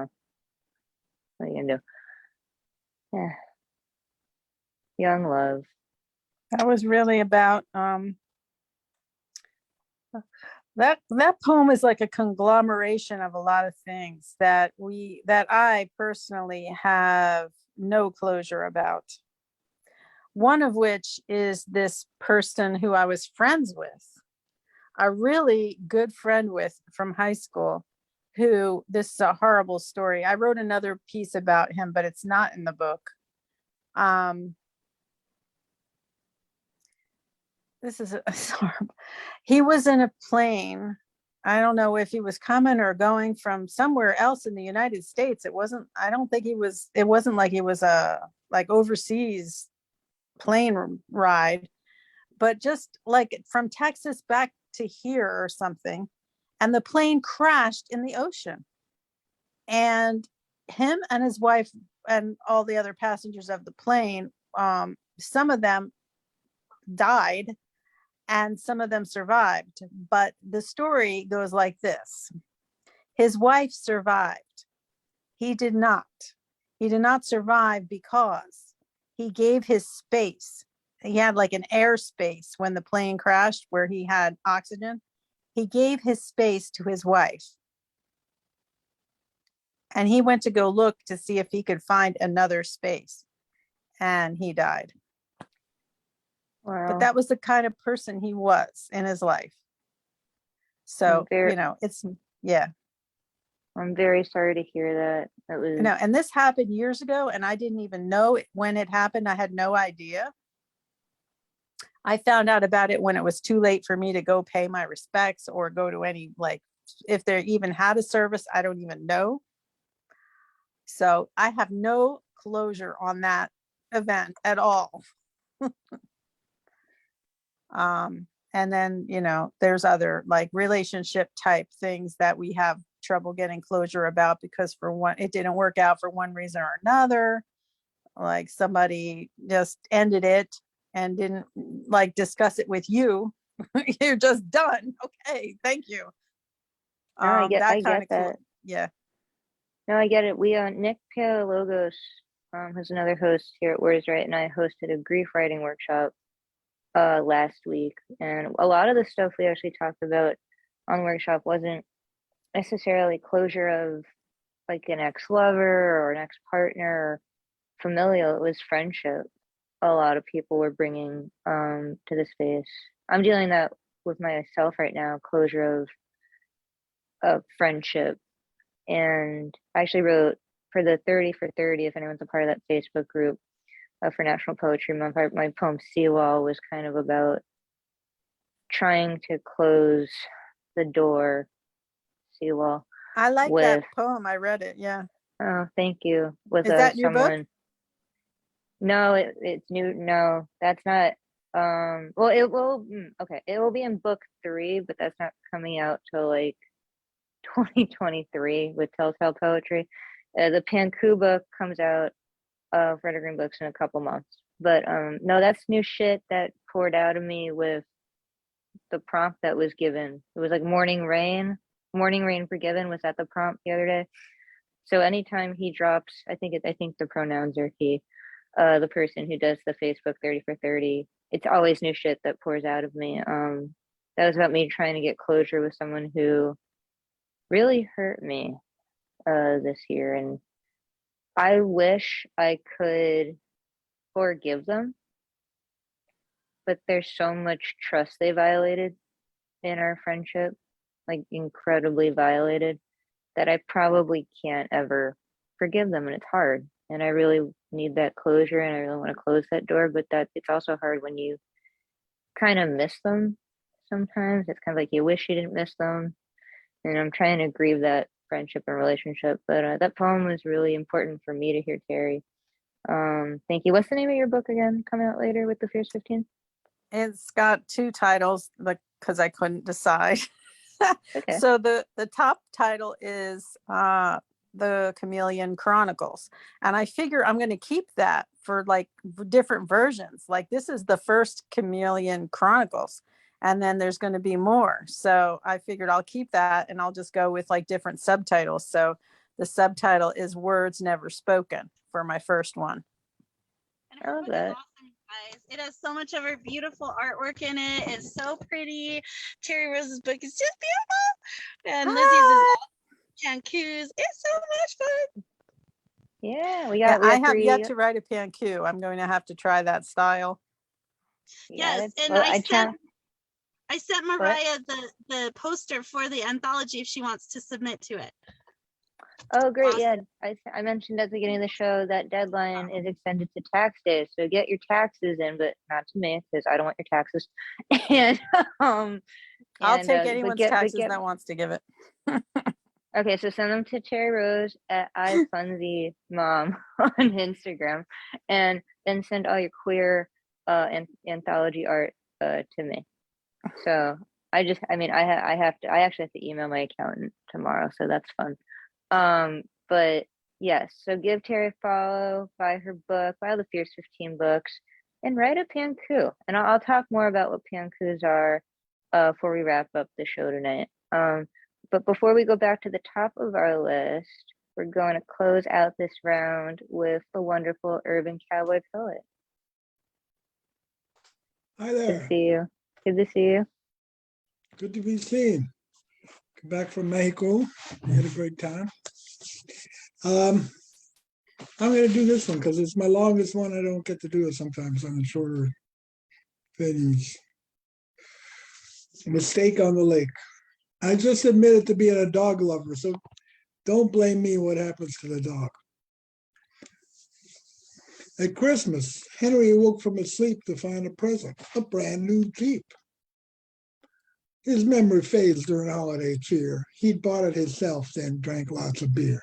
what are you gonna do? Yeah. Young love. That was really about that poem is like a conglomeration of a lot of things that I personally have no closure about. One of which is this person who I was friends with, a really good friend with from high school, who, this is a horrible story. I wrote another piece about him, but it's not in the book. This is horrible. He was in a plane. I don't know if he was coming or going from somewhere else in the United States. It wasn't like he was a like overseas plane ride, but just like from Texas back to here or something. And the plane crashed in the ocean. And him and his wife and all the other passengers of the plane, some of them died and some of them survived. But the story goes like this. His wife survived. He did not. He did not survive because he gave his space. He had like an airspace when the plane crashed where he had oxygen. He gave his space to his wife. And he went to go look to see if he could find another space. And he died. Wow. But that was the kind of person he was in his life. So, it's, yeah. I'm very sorry to hear that. That was No, and this happened years ago, and I didn't even know when it happened. I had no idea. I found out about it when it was too late for me to go pay my respects or go to any, like, if they even had a service, I don't even know. So I have no closure on that event at all. And then, there's other like relationship type things that we have trouble getting closure about because for one, it didn't work out for one reason or another. Like somebody just ended it and didn't like discuss it with you. You're just done. Okay, thank you. No, I get that. Yeah. No, I get it. We Nick Palologos, who's another host here at Words Right, and I hosted a grief writing workshop last week, and a lot of the stuff we actually talked about on the workshop wasn't necessarily closure of like an ex-lover or an ex-partner or familial. It was friendship. A lot of people were bringing to the space. I'm dealing that with myself right now, closure of friendship. And I actually wrote for the 30 for 30, if anyone's a part of that Facebook group for National Poetry Month, my poem Seawall was kind of about trying to close the door. Seawall. I like that poem. I read it. Yeah. Oh, thank you. With Is that your someone. book? No, it's new. No, that's not. Well, it will. Okay, it will be in book 3, but that's not coming out till like 2023 with Telltale Poetry. The Panku book comes out for Evergreen Books in a couple months. But no, that's new shit that poured out of me with the prompt that was given. It was like morning rain forgiven was at the prompt the other day. So anytime he drops, I think the pronouns are he, the person who does the Facebook 30 for 30, it's always new shit that pours out of me. That was about me trying to get closure with someone who really hurt me this year, and I wish I could forgive them, but there's so much trust they violated in our friendship, like incredibly violated, that I probably can't ever forgive them, and it's hard. And I really need that closure, and I really want to close that door, but that it's also hard when you kind of miss them sometimes. It's kind of like you wish you didn't miss them. And I'm trying to grieve that friendship and relationship. But that poem was really important for me to hear, Terry. Thank you. What's the name of your book again? Coming out later with the Fierce 15? It's got two titles because I couldn't decide. Okay. So the top title is The Chameleon Chronicles. And I figure I'm going to keep that for like different versions. Like this is the first Chameleon Chronicles. And then there's going to be more. So I figured I'll keep that and I'll just go with like different subtitles. So the subtitle is Words Never Spoken for my first one. And I her love book is that. awesome, you guys. It has so much of her beautiful artwork in it. It's so pretty. Terry Rose's book is just beautiful. And Lizzie's is Cancu's. It's so much fun. Yeah, we Yeah, got I have three. yet to write a panku. I'm going to have to try that style. Yes, and well, I sent Mariah the poster for the anthology if she wants to submit to it. Oh, great. Awesome. Yeah, I mentioned at the beginning of the show that deadline is extended to tax day. So get your taxes in, but not to me because I don't want your taxes. And I'll take but anyone's get- but taxes get- that wants to give it. Okay, so send them to Cherry Rose at iFunzy Mom on Instagram, and then send all your queer anthology art to me. So I actually have to email my accountant tomorrow, so that's fun. But yes, so give Terry a follow, buy her book, buy the Fierce 15 books, and write a panku. And I'll talk more about what pankus are before we wrap up the show tonight. But before we go back to the top of our list, we're going to close out this round with the wonderful urban cowboy poet. Hi Good there. to see you. Good to see you. Good to be seen. Come back from Mexico. We had a great time. I'm going to do this one because it's my longest one. I don't get to do it sometimes on the shorter venues. Mistake on the lake. I just admitted to being a dog lover, so don't blame me what happens to the dog. At Christmas, Henry awoke from his sleep to find a present, a brand new Jeep. His memory fades during holiday cheer. He'd bought it himself, then drank lots of beer.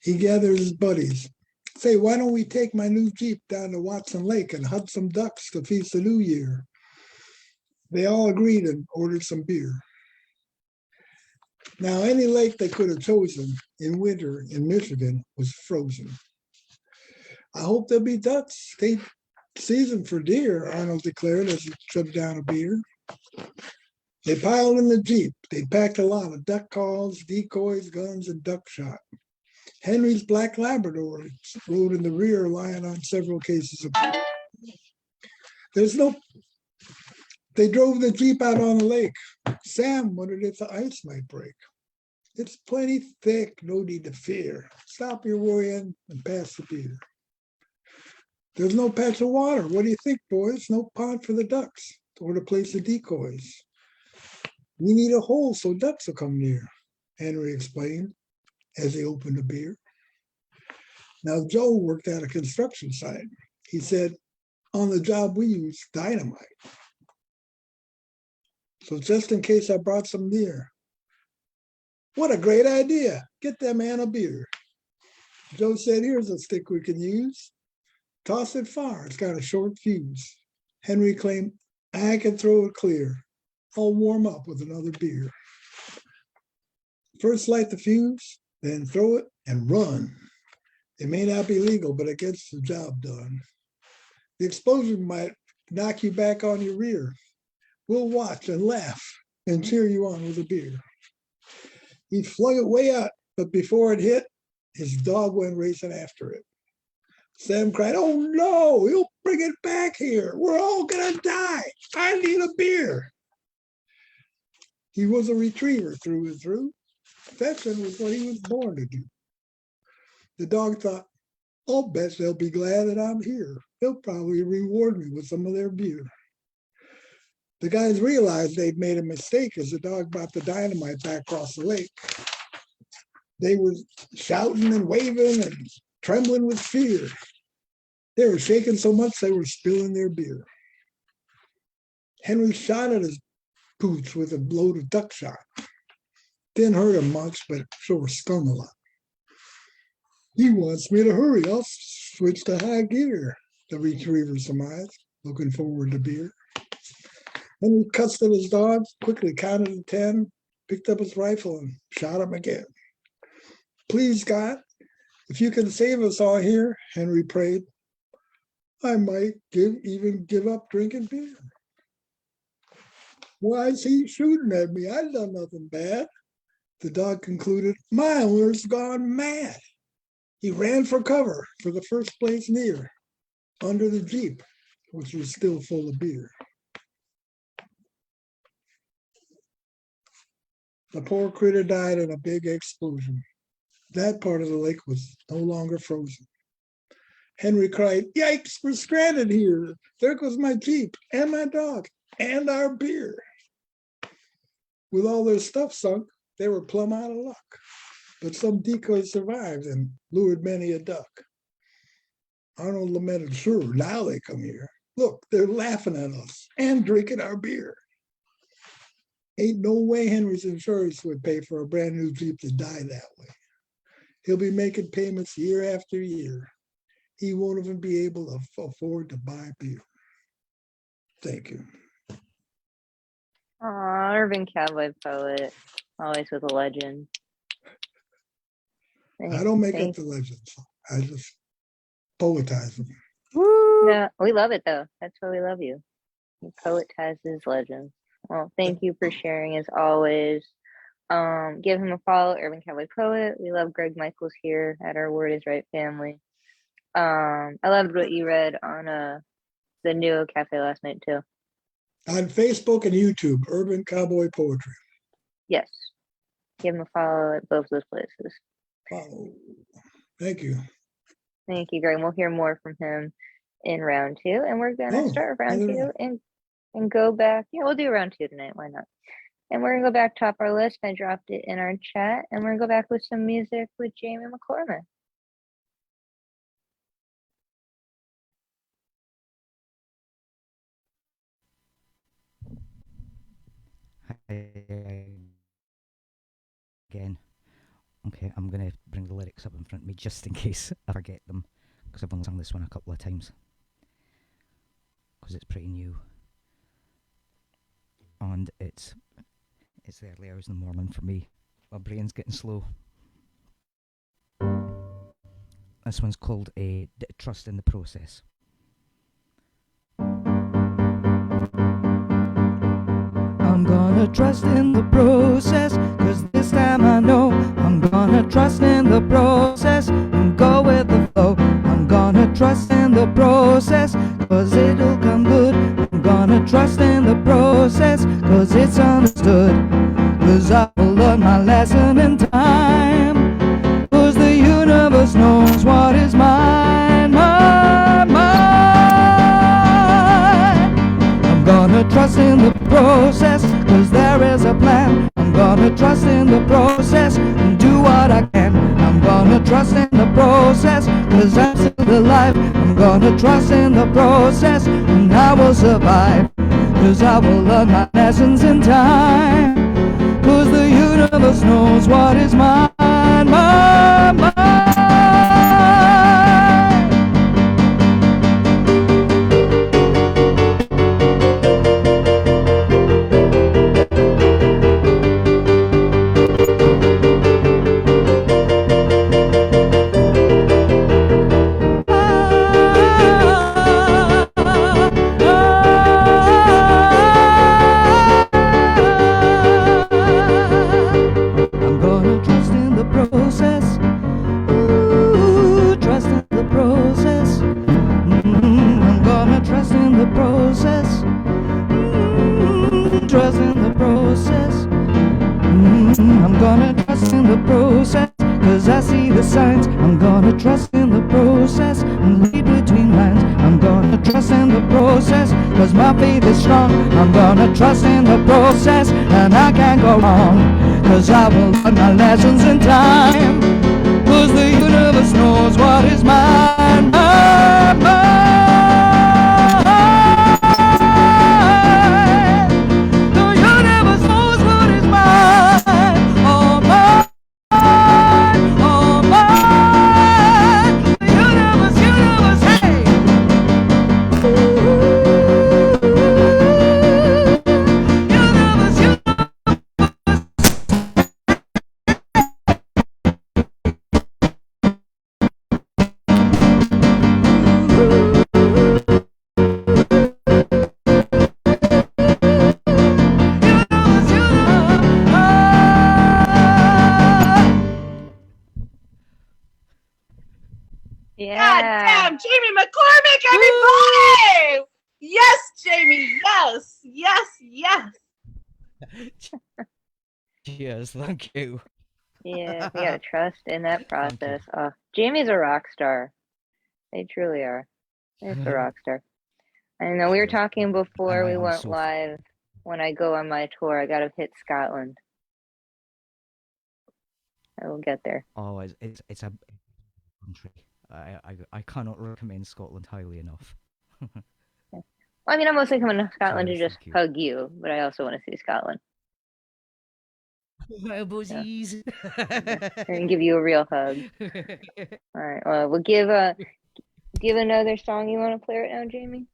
He gathered his buddies. Say, why don't we take my new Jeep down to Watson Lake and hunt some ducks to feast the new year? They all agreed and ordered some beer. Now, any lake they could have chosen in winter in Michigan was frozen. I hope there'll be ducks. State season for deer, Arnold declared as he chugged down a beer. They piled in the Jeep. They packed a lot of duck calls, decoys, guns, and duck shot. Henry's black Labrador rode in the rear, lying on several cases of beer. They drove the Jeep out on the lake. Sam wondered if the ice might break. It's plenty thick, no need to fear. Stop your worrying and pass the beer. There's no patch of water. What do you think, boys? No pond for the ducks or to place the decoys. We need a hole so ducks will come near, Henry explained as he opened a beer. Now, Joe worked at a construction site. He said, on the job we use dynamite. So just in case I brought some near. What a great idea. Get that man a beer. Joe said, here's a stick we can use. Toss it far. It's got a short fuse. Henry claimed, I can throw it clear. I'll warm up with another beer. First light the fuse, then throw it and run. It may not be legal, but it gets the job done. The explosion might knock you back on your rear. We'll watch and laugh and cheer you on with a beer. He flung it way out, but before it hit, his dog went racing after it. Sam cried, oh no, he'll bring it back here. We're all gonna die. I need a beer. He was a retriever through and through. Fetching was what he was born to do. The dog thought, I'll bet they'll be glad that I'm here. They'll probably reward me with some of their beer. The guys realized they'd made a mistake as the dog brought the dynamite back across the lake. They were shouting and waving and trembling with fear. They were shaking so much they were spilling their beer. Henry shot at his boots with a load of duck shot. Didn't hurt him much, but sure stung a lot. He wants me to hurry. I'll switch to high gear, the retriever surmised, looking forward to beer. Then he cussed at his dog, quickly counted to 10, picked up his rifle and shot him again. Please, God, if you can save us all here, Henry prayed, I might even give up drinking beer. Why is he shooting at me? I've done nothing bad. The dog concluded, my owner's gone mad. He ran for cover for the first place near, under the Jeep, which was still full of beer. The poor critter died in a big explosion. That part of the lake was no longer frozen. Henry cried, yikes, we're stranded here. There goes my Jeep and my dog and our beer. With all their stuff sunk, they were plumb out of luck. But some decoys survived and lured many a duck. Arnold lamented, sure, now they come here. Look, they're laughing at us and drinking our beer. Ain't no way Henry's insurance would pay for a brand new Jeep to die that way. He'll be making payments year after year. He won't even be able to afford to buy beer. Thank you. Aw, urban cowboy poet, always with a legend. I don't make up the legends. I just poetize them. No, we love it though. That's why we love you. You poetize his legends. Well, thank you for sharing as always. Give him a follow, Urban Cowboy Poet. We love Greg Michaels here at our Word is Right family. I loved what you read on the Nuo Cafe last night too. On Facebook and YouTube, Urban Cowboy Poetry. Yes. Give him a follow at both those places. Oh, thank you. Thank you, Greg. We'll hear more from him in round two. And we're gonna start round two and go back. Yeah, we'll do round two tonight. Why not? And we're gonna go back top our list. I dropped it in our chat, and we're gonna go back with some music with Jamie McCormick. Again. Okay, I'm going to bring the lyrics up in front of me just in case I forget them, because I've only sung this one a couple of times, because it's pretty new. And it's the early hours in the morning for me. My brain's getting slow. This one's called Trust in the Process. I'm gonna trust in the process, cause this time I know I'm gonna trust in the process and go with the flow. I'm gonna trust in the process, cause it'll come good. I'm gonna trust in the process, cause it's understood. Cause I will learn my lesson in time, cause the universe knows what is mine, mine. I'm gonna trust in the process, cause there is a plan. I'm gonna trust in the process and do what I can. I'm gonna trust in the process, cause I'm still alive. I'm gonna trust in the process and I will survive, cause I will learn my lessons in time, cause the universe knows what is mine, mine. Cause I see the signs. I'm gonna trust in the process and read between lines. I'm gonna trust in the process, cause my faith is strong. I'm gonna trust in the process and I can't go wrong, cause I will learn my lessons in time, cause the universe knows what is mine, mine. The universe knows what is mine. Oh, on, Jamie McCormick, everybody! Yes, Jamie, yes, yes, yes. Cheers, thank you. Yeah, we gotta trust in that Thank you. process. Jamie's a rock star. They truly are. It's a rock star. I know we were Cheers. talking before And we I am went so live. When I go on my tour, I gotta hit Scotland. I will get there. Oh, it's a country. I cannot recommend Scotland highly enough. Well, I mean, I'm mostly coming to Scotland to Cheers, just thank you. hug you, but I also want to see Scotland. Well, buzzies. And give you a real hug. All right. Well, we'll give another song you want to play right now, Jamie.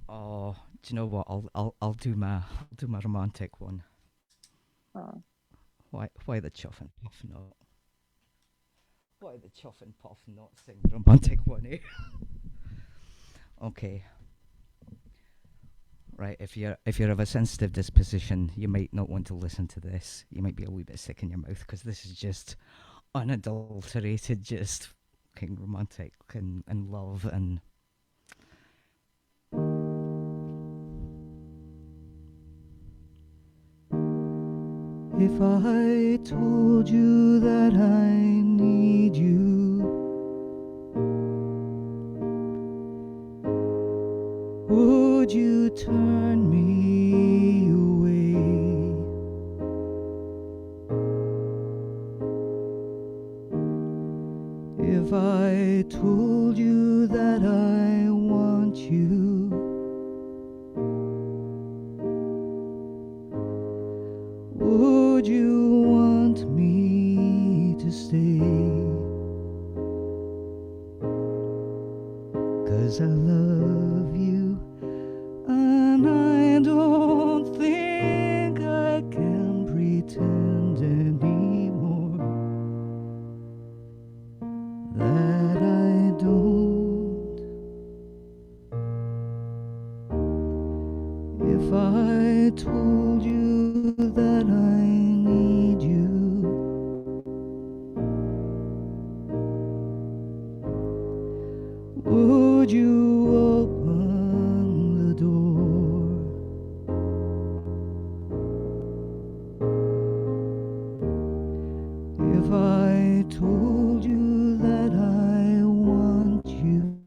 Oh, do you know what? I'll do my romantic one. Oh. Why the chuff and puff not? Why the chuff and puff not sing the romantic one, eh? Okay. Right, if you're of a sensitive disposition, you might not want to listen to this. You might be a wee bit sick in your mouth because this is just unadulterated, just fucking romantic and love and. If I told you that I need you, would you turn me away? If I told you that I want you, would you want me to stay? 'Cause I love you, and I don't think I can pretend anymore that I don't. If I told you that I need you, would you open the door? If I told you that I want you,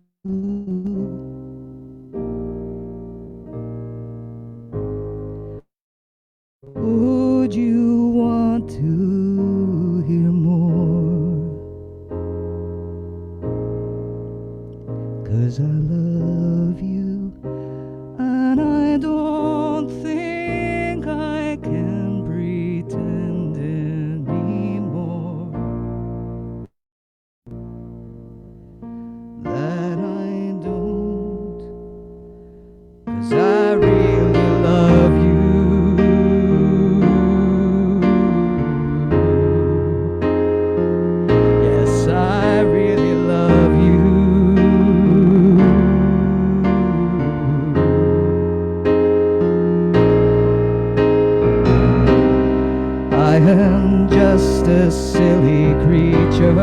would you want to hear more? 'Cause I love you, and I don't think I can pretend anymore that I don't. 'Cause I really love you. Yes, I really love you. I am just a silly creature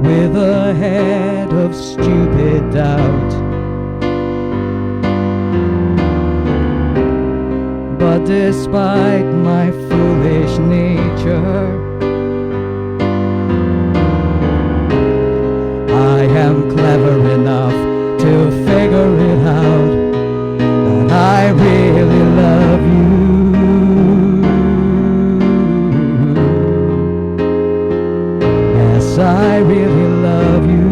with a head of stupid doubt. But despite my foolish nature, I am clever enough to figure it out that I really love you. Yes, I really love you.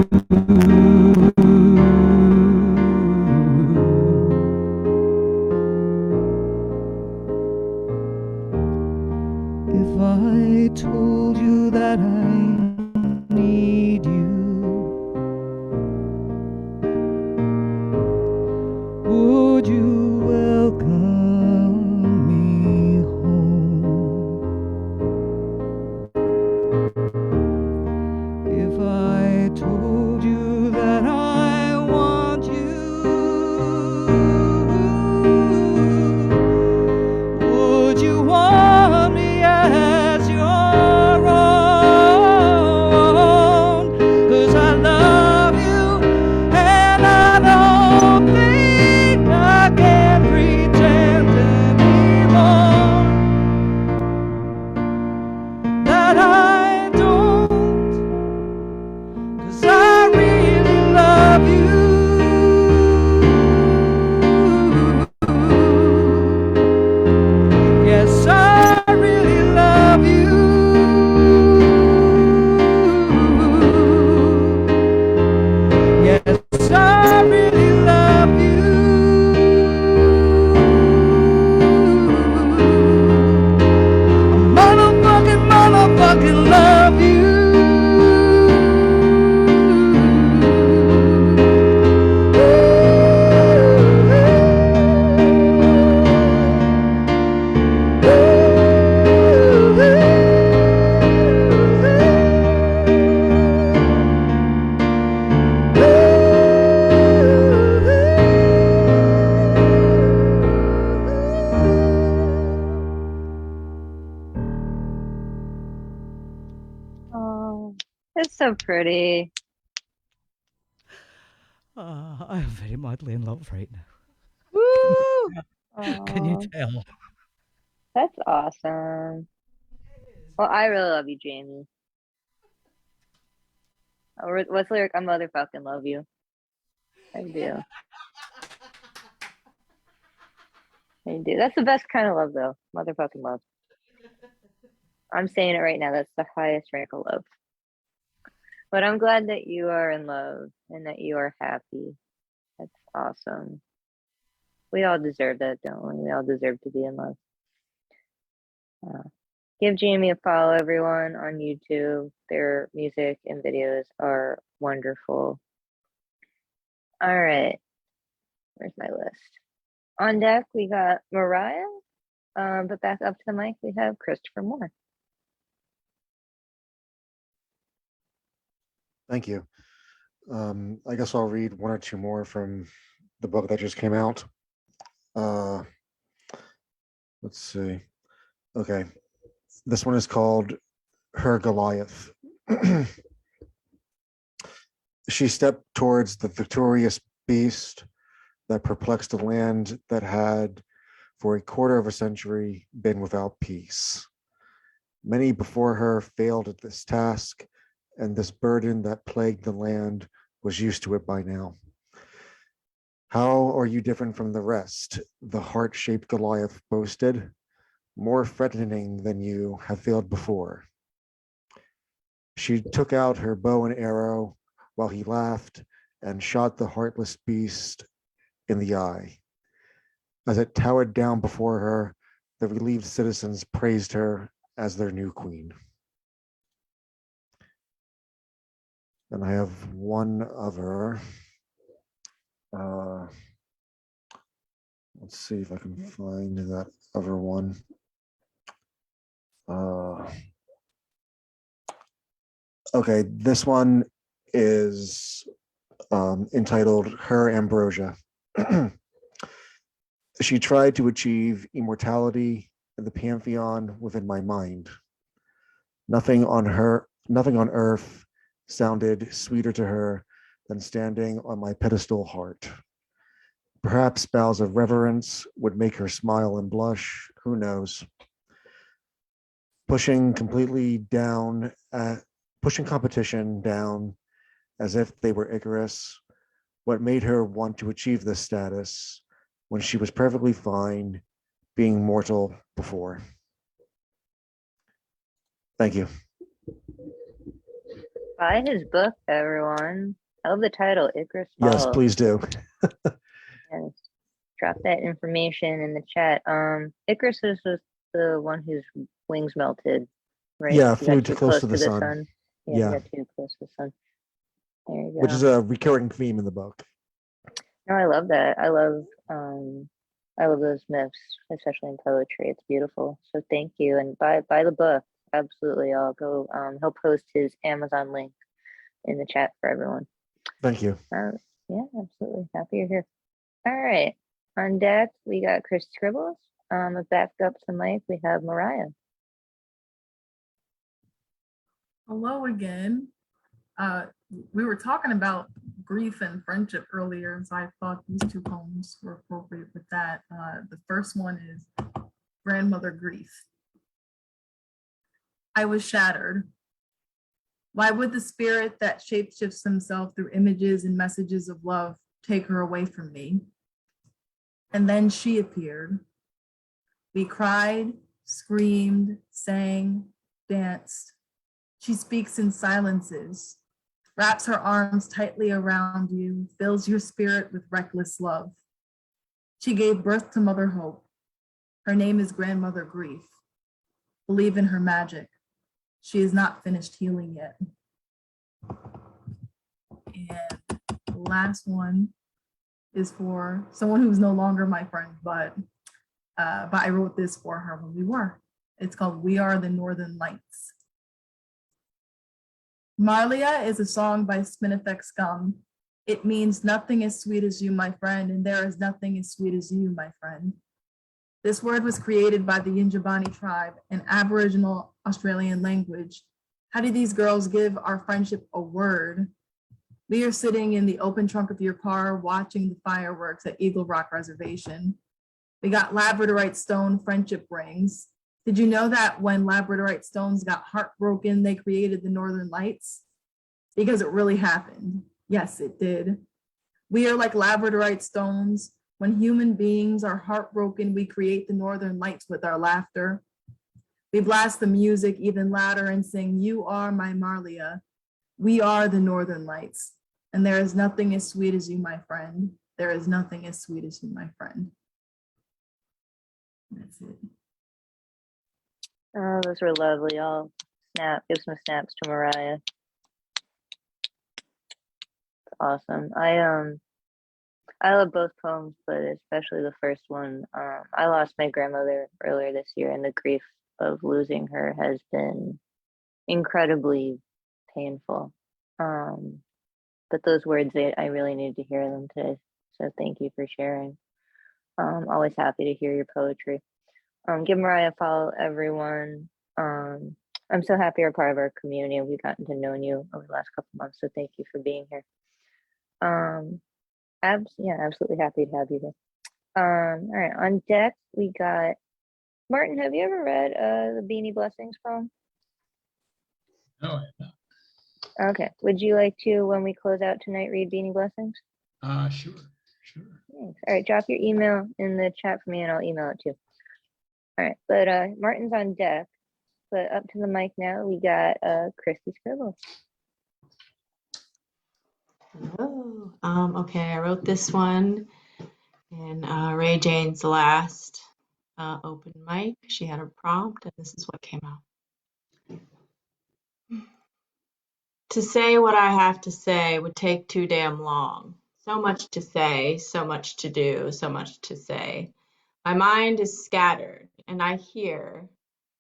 If I told you that I need you, so pretty. I am very madly in love right now. Woo! Can you Aw, tell? that's awesome. Well, I really love you, Jamie. What's the lyric? I motherfucking love you. I do. I do. That's the best kind of love, though. Motherfucking love. I'm saying it right now. That's the highest rank of love. But I'm glad that you are in love and that you are happy. That's awesome. We all deserve that, don't we? We all deserve to be in love. Give Jamie a follow, everyone, on YouTube. Their music and videos are wonderful. All right. Where's my list? On deck, we got Mariah. But back up to the mic, we have Christopher Moore. Thank you. I guess I'll read one or two more from the book that just came out. Let's see. Okay. This one is called Her Goliath. She stepped towards the victorious beast that perplexed a land that had, for a quarter of a century, been without peace. Many before her failed at this task, and this burden that plagued the land was used to it by now. How are you different from the rest? The heart-shaped Goliath boasted. More threatening than you have failed before. She took out her bow and arrow while he laughed and shot the heartless beast in the eye. As it towered down before her, the relieved citizens praised her as their new queen. And I have one other. Let's see if I can find that other one. Okay, this one is entitled Her Ambrosia. She tried to achieve immortality in the pantheon within my mind. Nothing on earth sounded sweeter to her than standing on my pedestal heart. Perhaps bows of reverence would make her smile and blush, who knows? Pushing competition down as if they were Icarus, what made her want to achieve this status when she was perfectly fine being mortal before? Thank you. Buy his book, everyone. I love the title, Icarus Yes, Falls. please do. Yes. Drop that information in the chat. Icarus is the one whose wings melted, right? Yeah, He flew got too close to the sun. Yeah, Yeah. he got too close to the sun. There you go. Which is a recurring theme in the book. No, I love that. I love those myths, especially in poetry. It's beautiful. So thank you. And buy the book. Absolutely. I'll go he'll post his Amazon link in the chat for everyone. Thank you. Yeah, absolutely. Happy you're here. All right. On deck, we got Chris Scribbles. Back up to the mic, we have Mariah. Hello again. We were talking about grief and friendship earlier, and so I thought these two poems were appropriate with that. The first one is Grandmother Grief. I was shattered. Why would the spirit that shapeshifts himself through images and messages of love take her away from me? And then she appeared. We cried, screamed, sang, danced. She speaks in silences, wraps her arms tightly around you, fills your spirit with reckless love. She gave birth to Mother Hope. Her name is Grandmother Grief. Believe in her magic. She is not finished healing yet. And the last one is for someone who's no longer my friend, but I wrote this for her when we were. It's called We Are the Northern Lights. Marlia is a song by Spinifex Gum. It means nothing as sweet as you, my friend, and there is nothing as sweet as you, my friend. This word was created by the Yinjabani tribe, an Aboriginal Australian language How do these girls give our friendship a word? We are sitting in the open trunk of your car watching the fireworks at Eagle Rock Reservation. We got labradorite stone friendship rings. Did you know that when labradorite stones got heartbroken, they created the Northern Lights? Because it really happened. Yes, it did. We are like labradorite stones. When human beings are heartbroken, we create the Northern Lights with our laughter. We blast the music even louder and sing, "You are my Marlia." We are the Northern Lights. And there is nothing as sweet as you, my friend. There is nothing as sweet as you, my friend. That's it. Oh, those were lovely. I'll give some snaps to Mariah. Awesome. I love both poems, but especially the first one. I lost my grandmother earlier this year, and the grief of losing her has been incredibly painful. But those words, I really needed to hear them today. So thank you for sharing. Always happy to hear your poetry. Give Mariah a follow, everyone. I'm so happy you're part of our community. We've gotten to know you over the last couple months, so thank you for being here. Absolutely happy to have you here. All right, on deck we got Martin. Have you ever read the Beanie Blessings poem? No, I have not. Okay. Would you like to, when we close out tonight, read Beanie Blessings? Sure. Thanks. All right, drop your email in the chat for me and I'll email it too. All right, but Martin's on deck, but up to the mic now, we got Christy Scribble. Hello. Okay, I wrote this one in Ray Jane's last open mic. She had a prompt and this is what came out. To say what I have to say would take too damn long. So much to say, so much to do, so much to say. My mind is scattered and I hear,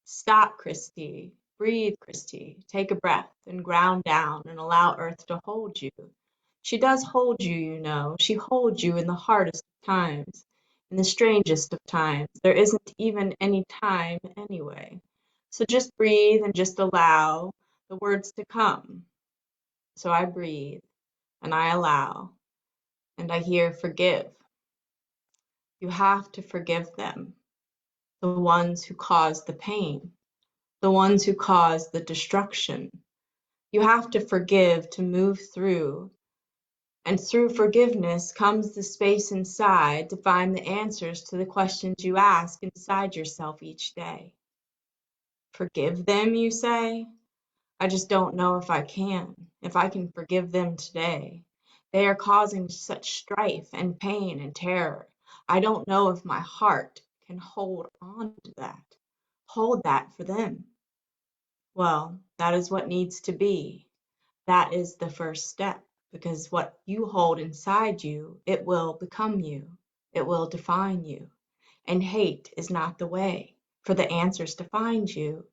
stop, Christy, breathe, Christy, take a breath and ground down and allow Earth to hold you. She does hold you, you know. She holds you in the hardest of times, in the strangest of times. There isn't even any time anyway. So just breathe and just allow the words to come. So I breathe and I allow and I hear forgive. You have to forgive them, the ones who caused the pain, the ones who caused the destruction. You have to forgive to move through. And through forgiveness comes the space inside to find the answers to the questions you ask inside yourself each day. Forgive them, you say? I just don't know if I can forgive them today. They are causing such strife and pain and terror. I don't know if my heart can hold on to that, hold that for them. Well, that is what needs to be. That is the first step, because what you hold inside you, it will become you. It will define you. And hate is not the way for the answers to find you.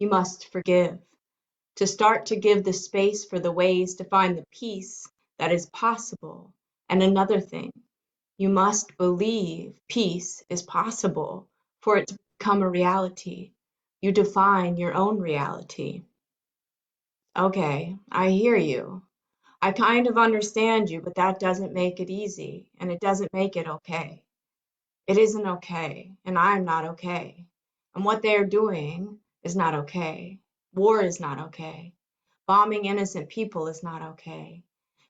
You must forgive. To start to give the space for the ways to find the peace that is possible. And another thing, you must believe peace is possible for it to become a reality. You define your own reality. Okay, I hear you. I kind of understand you, but that doesn't make it easy, and it doesn't make it okay. It isn't okay, and I'm not okay. And what they are doing is not okay. War is not okay. Bombing innocent people is not okay.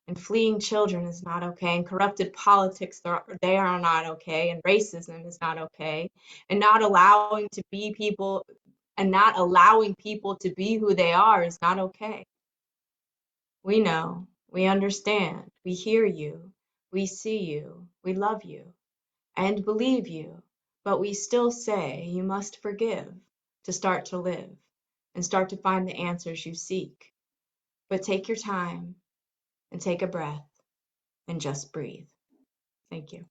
And fleeing children is not okay. And corrupted politics, they are not okay. And racism is not okay. And not allowing to be people and not allowing people to be who they are is not okay. We know, we understand, we hear you, we see you, we love you, and believe you, but we still say you must forgive to start to live and start to find the answers you seek. But take your time and take a breath and just breathe. Thank you.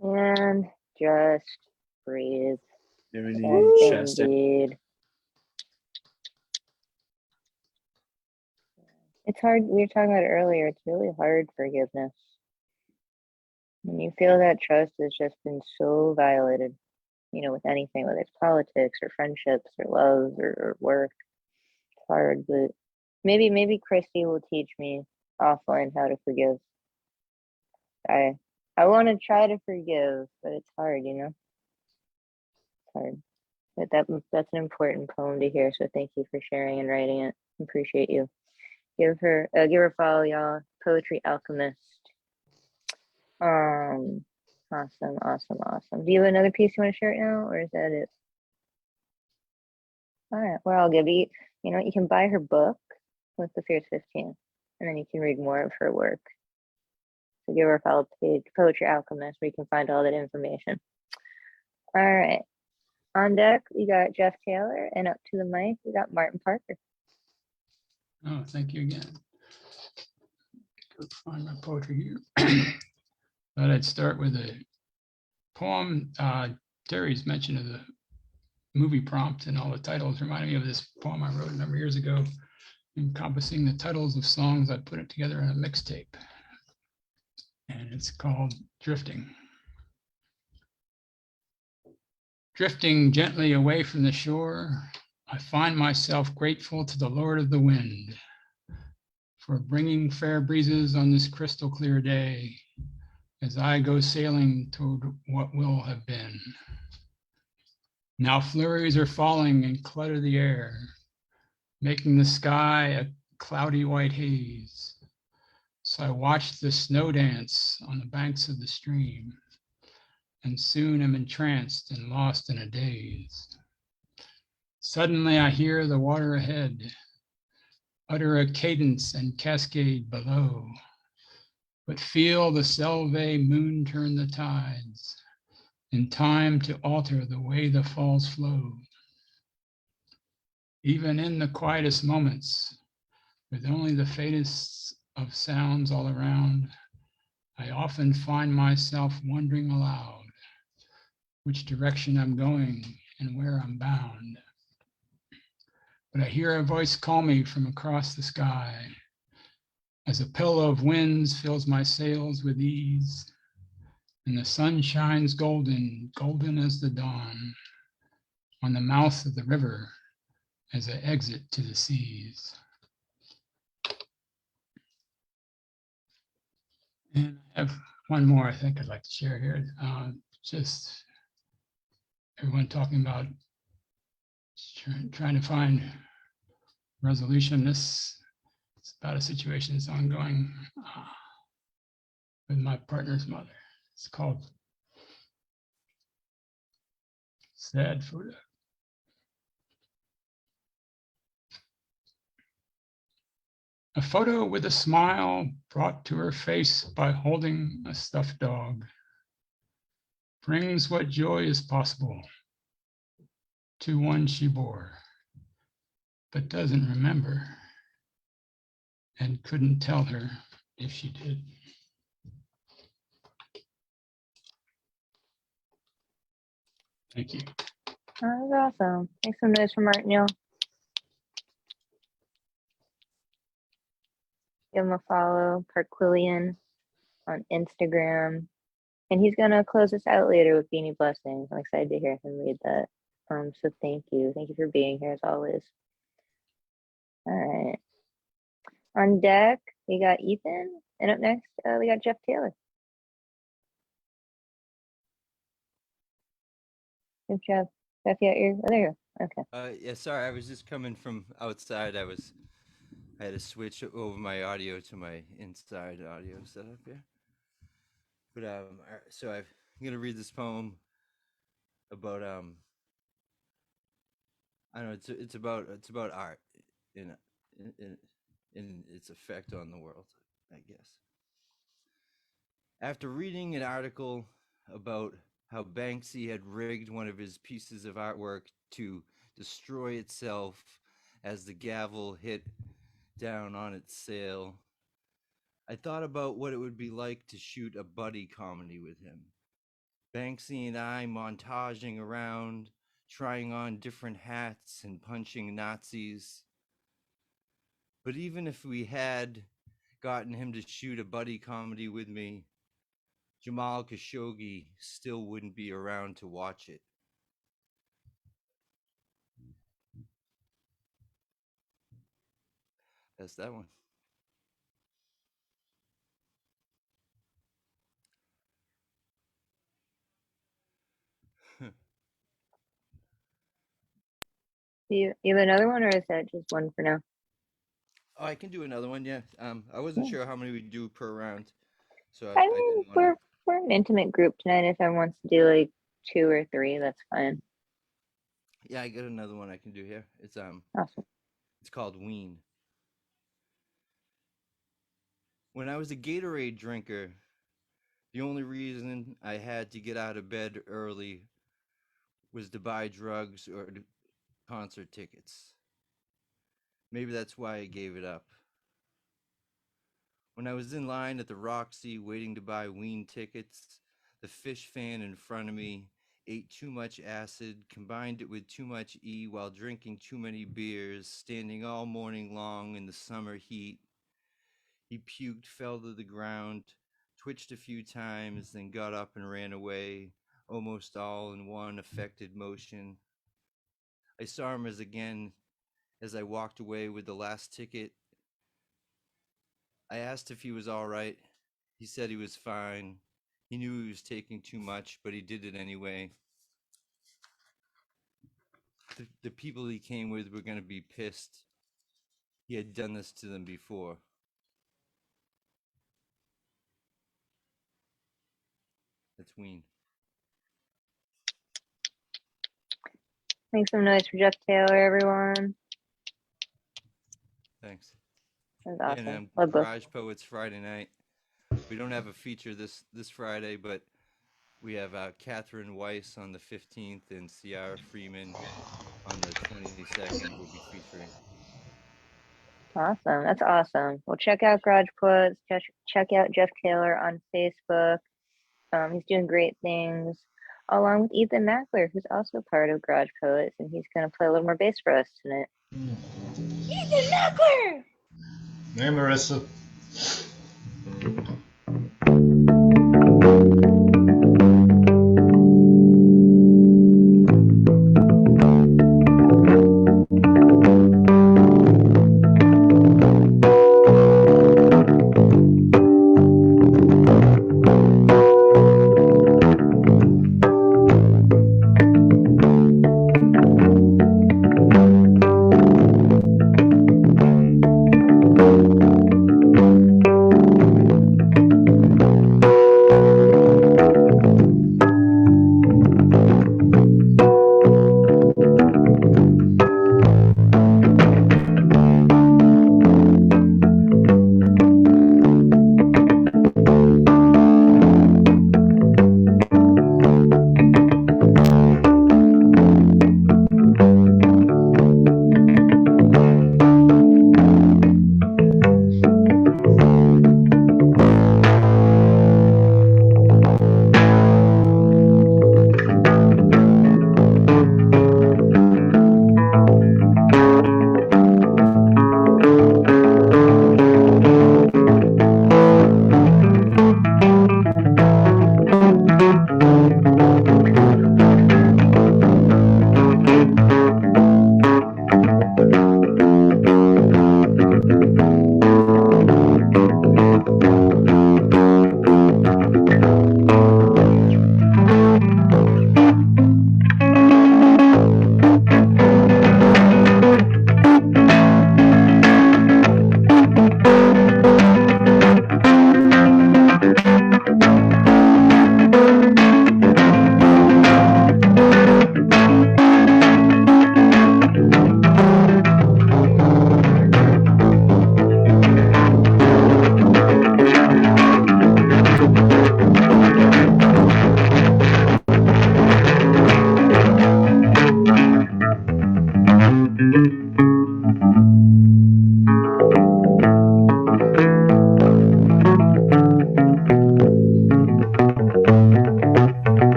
And just breathe. Divinity Yes, chested. indeed. It's hard. We were talking about it earlier. It's really hard forgiveness. When you feel that trust has just been so violated, with anything, whether it's politics or friendships or love or work. hard, but maybe Christy will teach me offline how to forgive. I want to try to forgive, but it's hard, you know. It's hard. But that's an important poem to hear. So thank you for sharing and writing it. Appreciate you. Give her a follow, y'all. Poetry Alchemist. Awesome. Do you have another piece you want to share right now, or is that it? All right. Well, I'll give you. You know what? You can buy her book with the Fierce 15, and then you can read more of her work. So give her a follow page, Poetry Alchemist, where you can find all that information. All right. On deck, we got Jeff Taylor, and up to the mic, we got Martin Parker. Oh, thank you again. Go find my poetry here. Thought I'd start with a poem. Terry's mention of the movie prompt and all the titles reminded me of this poem I wrote a number of years ago, encompassing the titles of songs I put it together in a mixtape. And it's called Drifting. Drifting gently away from the shore, I find myself grateful to the Lord of the Wind for bringing fair breezes on this crystal clear day as I go sailing toward what will have been. Now flurries are falling and clutter the air, making the sky a cloudy white haze. So I watch the snow dance on the banks of the stream, and soon am entranced and lost in a daze. Suddenly I hear the water ahead utter a cadence and cascade below, but feel the Selve moon turn the tides in time to alter the way the falls flow. Even in the quietest moments, with only the faintest of sounds all around, I often find myself wondering aloud which direction I'm going and where I'm bound. But I hear a voice call me from across the sky as a pillow of winds fills my sails with ease, and the sun shines golden, golden as the dawn, on the mouth of the river as I exit to the seas. And I have one more I think I'd like to share here. Just everyone talking about trying to find resolution. This is about a situation that's ongoing with my partner's mother. It's called Sad Photo. A photo with a smile brought to her face by holding a stuffed dog brings what joy is possible to one she bore, but doesn't remember and couldn't tell her if she did. Thank you. That was awesome. Make some noise for Martin, y'all. Give him a follow, Parquillian on Instagram. And he's gonna close us out later with Beanie Blessings. I'm excited to hear him read that. So thank you. Thank you for being here as always. All right. On deck, we got Ethan. And up next, we got Jeff Taylor. If Jeff, you got your, oh, there you go. Okay. Yeah, sorry, I was just coming from outside. I had to switch over my audio to my inside audio setup here. But so I'm gonna read this poem about I don't know. It's about art in its effect on the world, I guess. After reading an article about how Banksy had rigged one of his pieces of artwork to destroy itself as the gavel hit down on its sale, I thought about what it would be like to shoot a buddy comedy with him. Banksy and I montaging around, trying on different hats and punching Nazis. But even if we had gotten him to shoot a buddy comedy with me, Jamal Khashoggi still wouldn't be around to watch it. That's that one. Do you have another one, or is that just one for now? Oh, I can do another one. Yeah. I wasn't Yeah. sure how many we do per round, so I I mean, didn't want to. we're an intimate group tonight. If everyone wants to do like 2 or 3, that's fine. Yeah, I got another one I can do here. Awesome. It's called Ween. When I was a Gatorade drinker, the only reason I had to get out of bed early was to buy drugs or concert tickets. Maybe that's why I gave it up. When I was in line at the Roxy waiting to buy Ween tickets, the fish fan in front of me ate too much acid, combined it with too much E while drinking too many beers, standing all morning long in the summer heat. He puked, fell to the ground, twitched a few times, then got up and ran away, almost all in one affected motion. I saw him as I walked away with the last ticket. I asked if he was all right. He said he was fine. He knew he was taking too much, but he did it anyway. The people he came with were going to be pissed. He had done this to them before. That's Ween. Make some noise for Jeff Taylor, everyone. Thanks. That's And awesome. Love both. Garage Poets Friday night. We don't have a feature this Friday, but we have Catherine Weiss on the 15th and Ciara Freeman on the 22nd. Will be featuring. Awesome. That's awesome. Well, check out Garage Poets. Check out Jeff Taylor on Facebook. He's doing great things, along with Ethan Mackler, who's also part of Garage Poets, and he's going to play a little more bass for us tonight. Ethan Mackler! Hey, Marissa.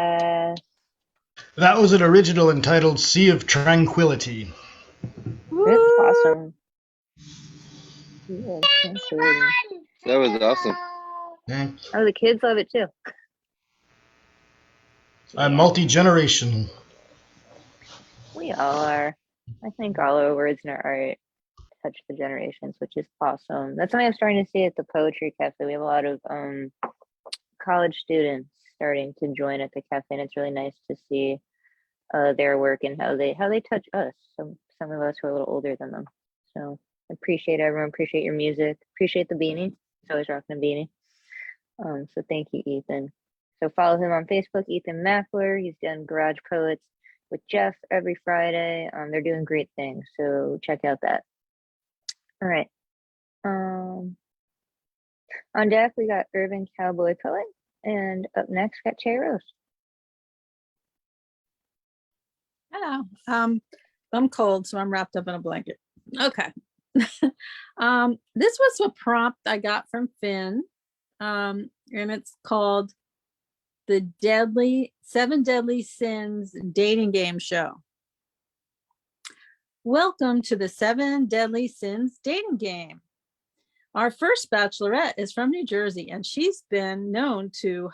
Yes. That was an original entitled Sea of Tranquility. It's awesome. Yeah, tranquility. That was awesome. Oh, the kids love it too. I'm multi-generational. We all are. I think all our words in our art touch the generations, which is awesome. That's something I'm starting to see at the Poetry Cafe. We have a lot of college students starting to join at the cafe, and it's really nice to see their work and how they touch us. Some of us who are a little older than them. So appreciate everyone. Appreciate your music. Appreciate the beanie. It's always rocking a beanie. So thank you, Ethan. So follow him on Facebook, Ethan Mackler. He's done Garage Poets with Jeff every Friday. They're doing great things. So check out that. All right. On deck, we got Urban Cowboy Poet. And up next, got Cherry Rose. Hello. I'm cold, so I'm wrapped up in a blanket. Okay. This was a prompt I got from Finn. And it's called the 7 Deadly Sins Dating Game Show. Welcome to the 7 Deadly Sins dating game. Our first bachelorette is from New Jersey, and she's been known to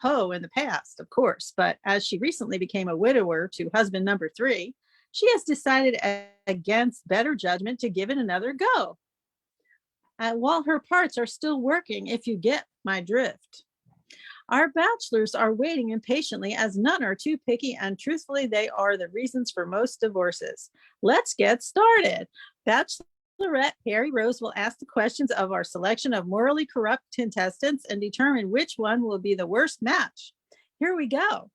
hoe in the past, of course, but as she recently became a widower to husband number 3, she has decided against better judgment to give it another go. While her parts are still working, if you get my drift. Our bachelors are waiting impatiently as none are too picky, and truthfully, they are the reasons for most divorces. Let's get started. Bachelorette Perry Rose will ask the questions of our selection of morally corrupt contestants and determine which one will be the worst match. Here we go.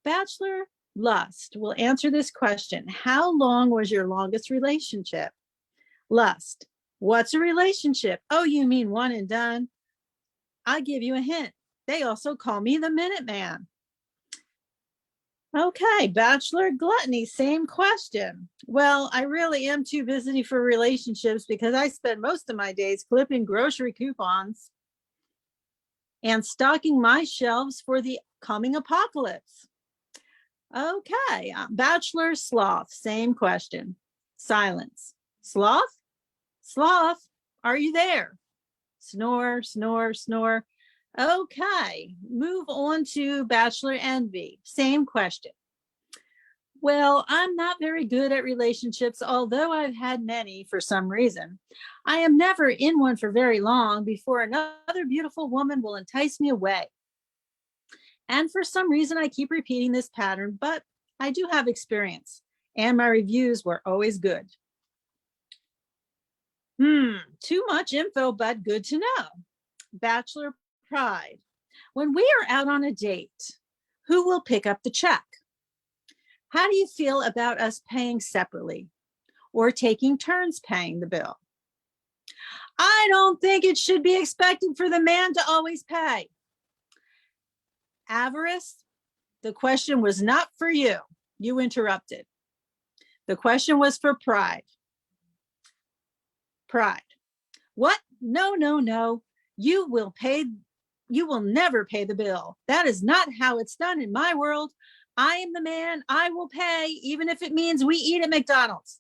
Bachelor Lust will answer this question. How long was your longest relationship? Lust. What's a relationship? Oh, you mean one and done? I'll give you a hint. They also call me the Minuteman. Okay, Bachelor Gluttony, same question. Well, I really am too busy for relationships because I spend most of my days clipping grocery coupons and stocking my shelves for the coming apocalypse. Okay, Bachelor Sloth, same question. Silence. Sloth? Sloth, are you there? Snore, snore, snore. Okay, move on to Bachelor Envy. Same question. Well, I'm not very good at relationships, although I've had many for some reason. I am never in one for very long before another beautiful woman will entice me away. And for some reason, I keep repeating this pattern, but I do have experience, and my reviews were always good. Too much info, but good to know. Bachelor Pride. When we are out on a date, who will pick up the check? How do you feel about us paying separately or taking turns paying the bill? I don't think it should be expected for the man to always pay. Avarice, the question was not for you. You interrupted. The question was for Pride. Pride. What? No, no, no. You will never pay the bill. That is not how it's done in my world. I am the man. I will pay, even if it means we eat at McDonald's.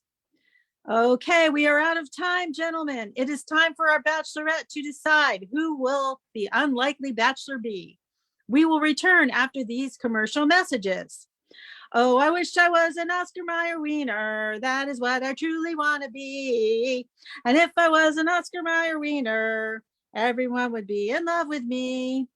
Okay, we are out of time, gentlemen. It is time for our bachelorette to decide who will the unlikely bachelor be. We will return after these commercial messages. Oh, I wish I was an Oscar Mayer wiener. That is what I truly want to be. And if I was an Oscar Mayer wiener, everyone would be in love with me.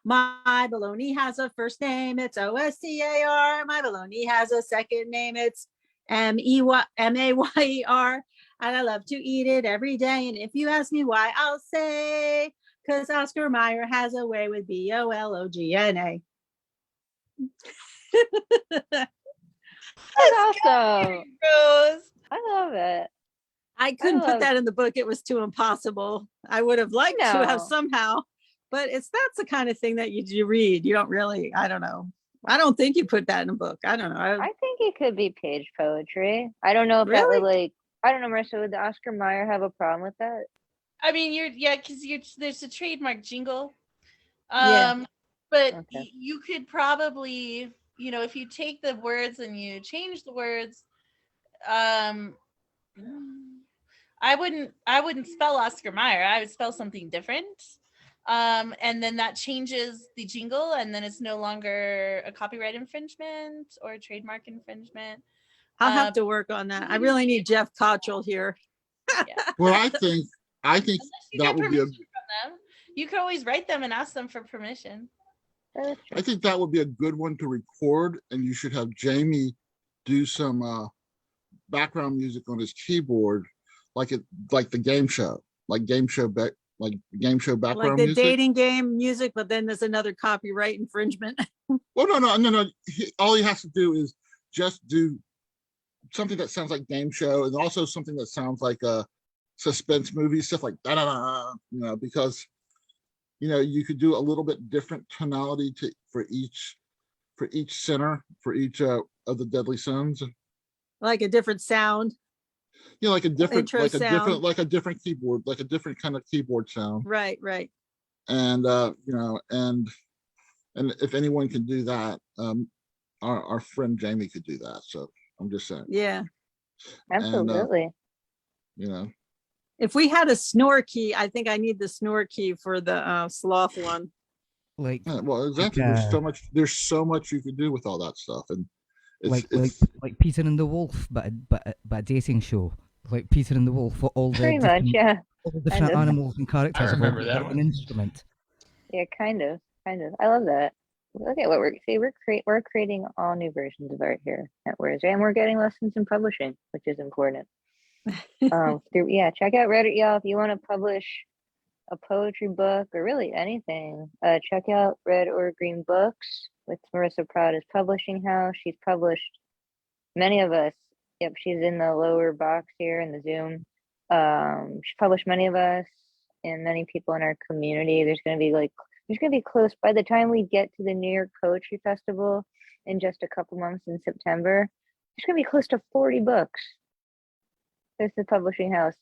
My baloney has a first name, it's O-S-C-A-R. My baloney has a second name, it's M-A-Y-E-R. And I love to eat it every day. And if you ask me why, I'll say, because Oscar Mayer has a way with B-O-L-O-G-N-A. That's awesome. Rose. I love it. I couldn't put that in the book. It was too impossible. I would have liked to have somehow, but that's the kind of thing that you read. You don't really, I don't know. I don't think you put that in a book. I don't know. I think it could be page poetry. I don't know if that would I don't know, Marissa, would the Oscar Mayer have a problem with that? I mean, because there's a trademark jingle. Yeah. But Okay. you could probably, if you take the words and you change the words, um, I wouldn't spell Oscar Mayer. I would spell something different. And then that changes the jingle, and then it's no longer a copyright infringement or a trademark infringement. I'll have to work on that. I really need Jeff Cottrell here. Well, I think Unless you that get would be a permission from them, you could always write them and ask them for permission. I think that would be a good one to record, and you should have Jamie do some background music on his keyboard, like the game show, like game show background Like the music. dating game music, but then there's another copyright infringement. Well, no. All he has to do is just do something that sounds like game show, and also something that sounds like a suspense movie, stuff like that. Because you could do a little bit different tonality for each center for each of the deadly sins. Like a different sound. Like a different Intro sound. like a different keyboard, like a different kind of keyboard sound. Right. And and if anyone can do that, our friend Jamie could do that. So I'm just saying. Yeah. Absolutely. And, if we had a snore key, I think I need the snore key for the sloth one. Like, well, exactly. There's so much you could do with all that stuff, and it's like Peter and the Wolf, but a dating show. Like Peter and the Wolf for all the Pretty much, yeah. all the different animals and characters. I remember have that an one. instrument. Yeah, kind of. I love that. Look at what we're creating all new versions of art here at Words, and we're getting lessons in publishing, which is important. Check out Reddit, y'all. If you want to publish a poetry book or really anything, check out Red or Green Books with Marissa Proud's publishing house. She's published many of us. Yep, she's in the lower box here in the Zoom. She published many of us and many people in our community. There's gonna be close by the time we get to the New York Poetry Festival in just a couple months in September. There's gonna be close to 40 books. There's the publishing house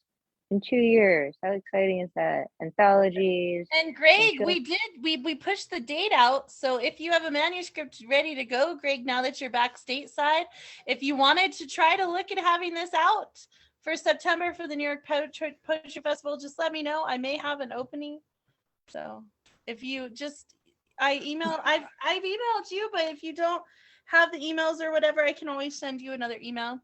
in 2 years. How exciting is that? Anthologies. And Greg, we pushed the date out. So if you have a manuscript ready to go, Greg, now that you're back stateside, if you wanted to try to look at having this out for September for the New York Poetry Festival, just let me know. I may have an opening. So if you I've emailed you, but if you don't have the emails or whatever, I can always send you another email.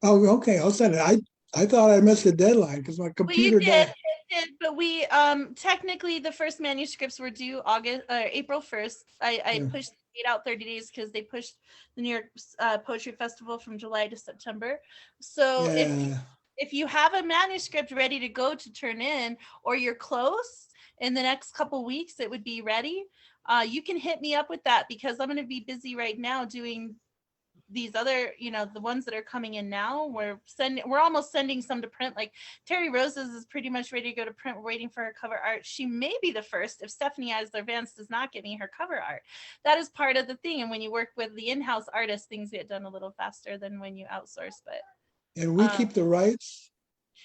Oh, okay. I'll send it. I thought I missed the deadline because my computer died. It did, but we technically the first manuscripts were due April 1st. I pushed the date out 30 days because they pushed the New York Poetry Festival from July to September. So if you have a manuscript ready to go to turn in, or you're close in the next couple weeks, it would be ready. You can hit me up with that because I'm going to be busy right now doing these other, the ones that are coming in now. We're almost sending some to print. Like Terry Rose's is pretty much ready to go to print. We're waiting for her cover art. She may be the first if Stephanie Eisler Vance does not get me her cover art. That is part of the thing. And when you work with the in-house artists, things get done a little faster than when you outsource. But and we keep the rights.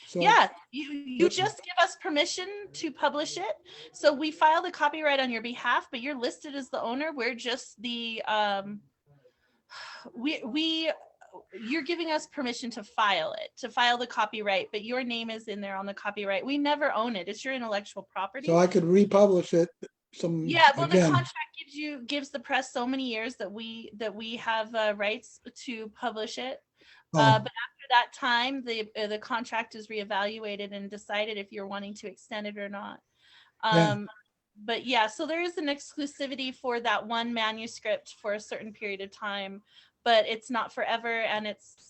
So yeah, you just give us permission to publish it. So we file the copyright on your behalf, but you're listed as the owner. We're just the you're giving us permission to file the copyright, but your name is in there on the copyright. We never own it. It's your intellectual property. So I could republish it The contract gives the press so many years that we have rights to publish it. But after that time, the contract is reevaluated and decided if you're wanting to extend it or not. But yeah, so there is an exclusivity for that one manuscript for a certain period of time, but it's not forever. And it's,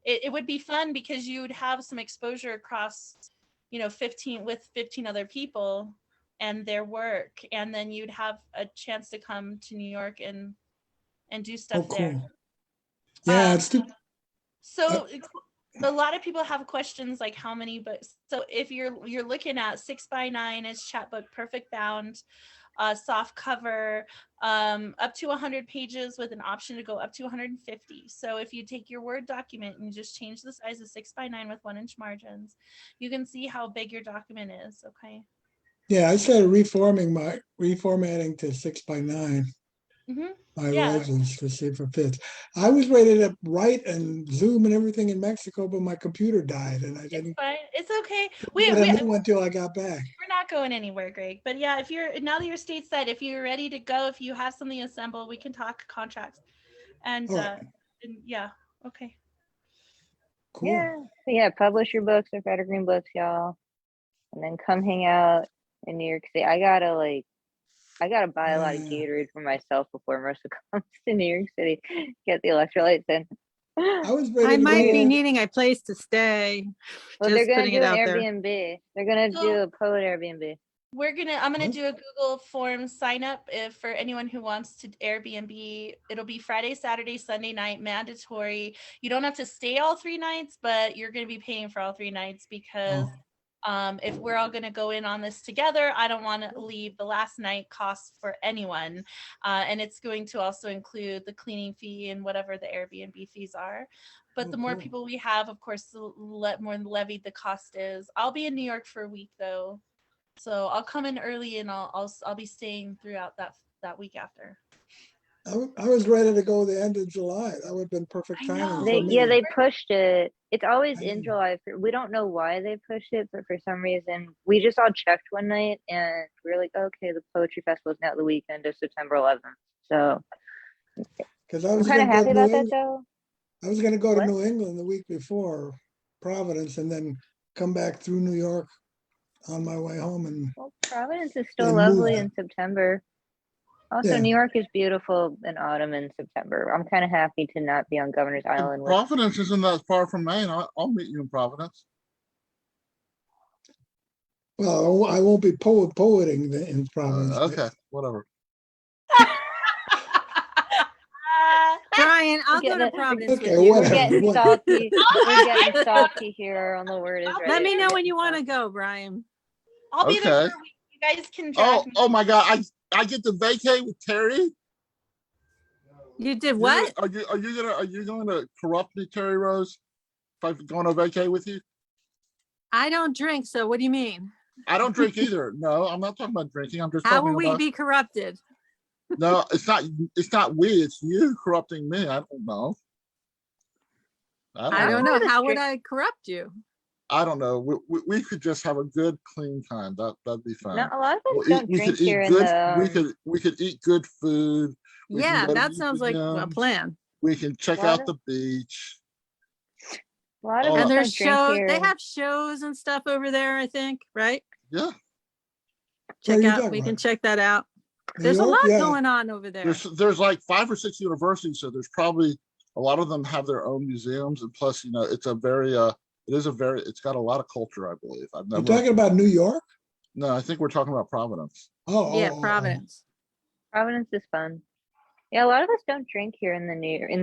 it would be fun because you would have some exposure across, 15 other people and their work. And then you'd have a chance to come to New York and do stuff there. Yeah, So a lot of people have questions like how many books. So if you're looking at 6x9 is chapbook, perfect bound, soft cover, up to 100 pages with an option to go up to 150. So if you take your Word document and just change the size of 6x9 with 1-inch margins, you can see how big your document is. Okay. Yeah, I started reformatting to 6:9. Mhm. My Yeah. legends to see if it fits. I was ready to write and Zoom and everything in Mexico, but my computer died and I It's didn't fine. It's okay. get a new one until I got back. We're not going anywhere, Greg. But yeah, if you're now that you're stateside, if you're ready to go, if you have something assembled, we can talk contracts. And All right. and yeah, okay. Cool. Yeah. So yeah, publish your books with Red Green Books, y'all. And then come hang out in New York City. I gotta buy a lot of Gatorade for myself before Marissa comes to New York City. Get the electrolytes in. I might be needing a place to stay. Well, Just they're gonna putting do it an out there. Airbnb. They're gonna do a poet Airbnb. I'm gonna do a Google Form sign up if for anyone who wants to Airbnb. It'll be Friday, Saturday, Sunday night, mandatory. You don't have to stay all 3 nights, but you're gonna be paying for all 3 nights because if we're all gonna go in on this together, I don't want to leave the last night cost for anyone. And it's going to also include the cleaning fee and whatever the Airbnb fees are. But the more people we have, of course, the more levied the cost is. I'll be in New York for a week though. So I'll come in early and I'll be staying throughout that week after. I was ready to go the end of July. That would have been perfect timing for me. They pushed it. It's always in July. We don't know why they pushed it, but for some reason, we just all checked one night and we were like, okay, the poetry festival is now the weekend of September 11th. So Because I I'm was kind of gonna go happy to about New that England. though. I was going to go to What? New England the week before Providence and then come back through New York on my way home. And Well, Providence is still then lovely move. in September. Also, Yeah. New York is beautiful in autumn and September. I'm kind of happy to not be on Governor's Island. With Providence isn't that far from Maine. I'll meet you in Providence. Well, I won't be poeting in Providence. Okay, whatever. Brian, I'll go getting to it- Providence Okay, with you. We're whatever. getting whatever. salty. We're getting salty here on the word is ready. Let me We're know when getting you want to salty. go, Brian. I'll be there Okay. for a week. You guys can drag me. Oh my God! I get to vacate with Terry. You did what? Are you going to corrupt me, Terry Rose? If I'm going to vacate with you? I don't drink, so what do you mean? I don't drink either. No, I'm not talking about drinking. I'm just How talking will we about. be corrupted? No, it's not. It's not we. It's you corrupting me. I don't know. I don't know. How would I corrupt you? I don't know. We could just have a good, clean time. That'd be fun. No, a lot of us don't drink here in good. the. We could eat good food. We can Yeah, go to that sounds like a museums. plan. We can check Lot out of- the beach. A lot of Oh, us And there's don't drink shows. here. They have shows and stuff over there, I think, right? Yeah. What are Check you out. talking We can about? check that out. New There's York? a lot Yeah. going on over there. There's like 5 or 6 universities, so there's probably a lot of them have their own museums, and plus, it's it's got a lot of culture, I believe. You're talking about New York? No, I think we're talking about Providence. Yeah, Providence. Providence is fun. Yeah, a lot of us don't drink here in the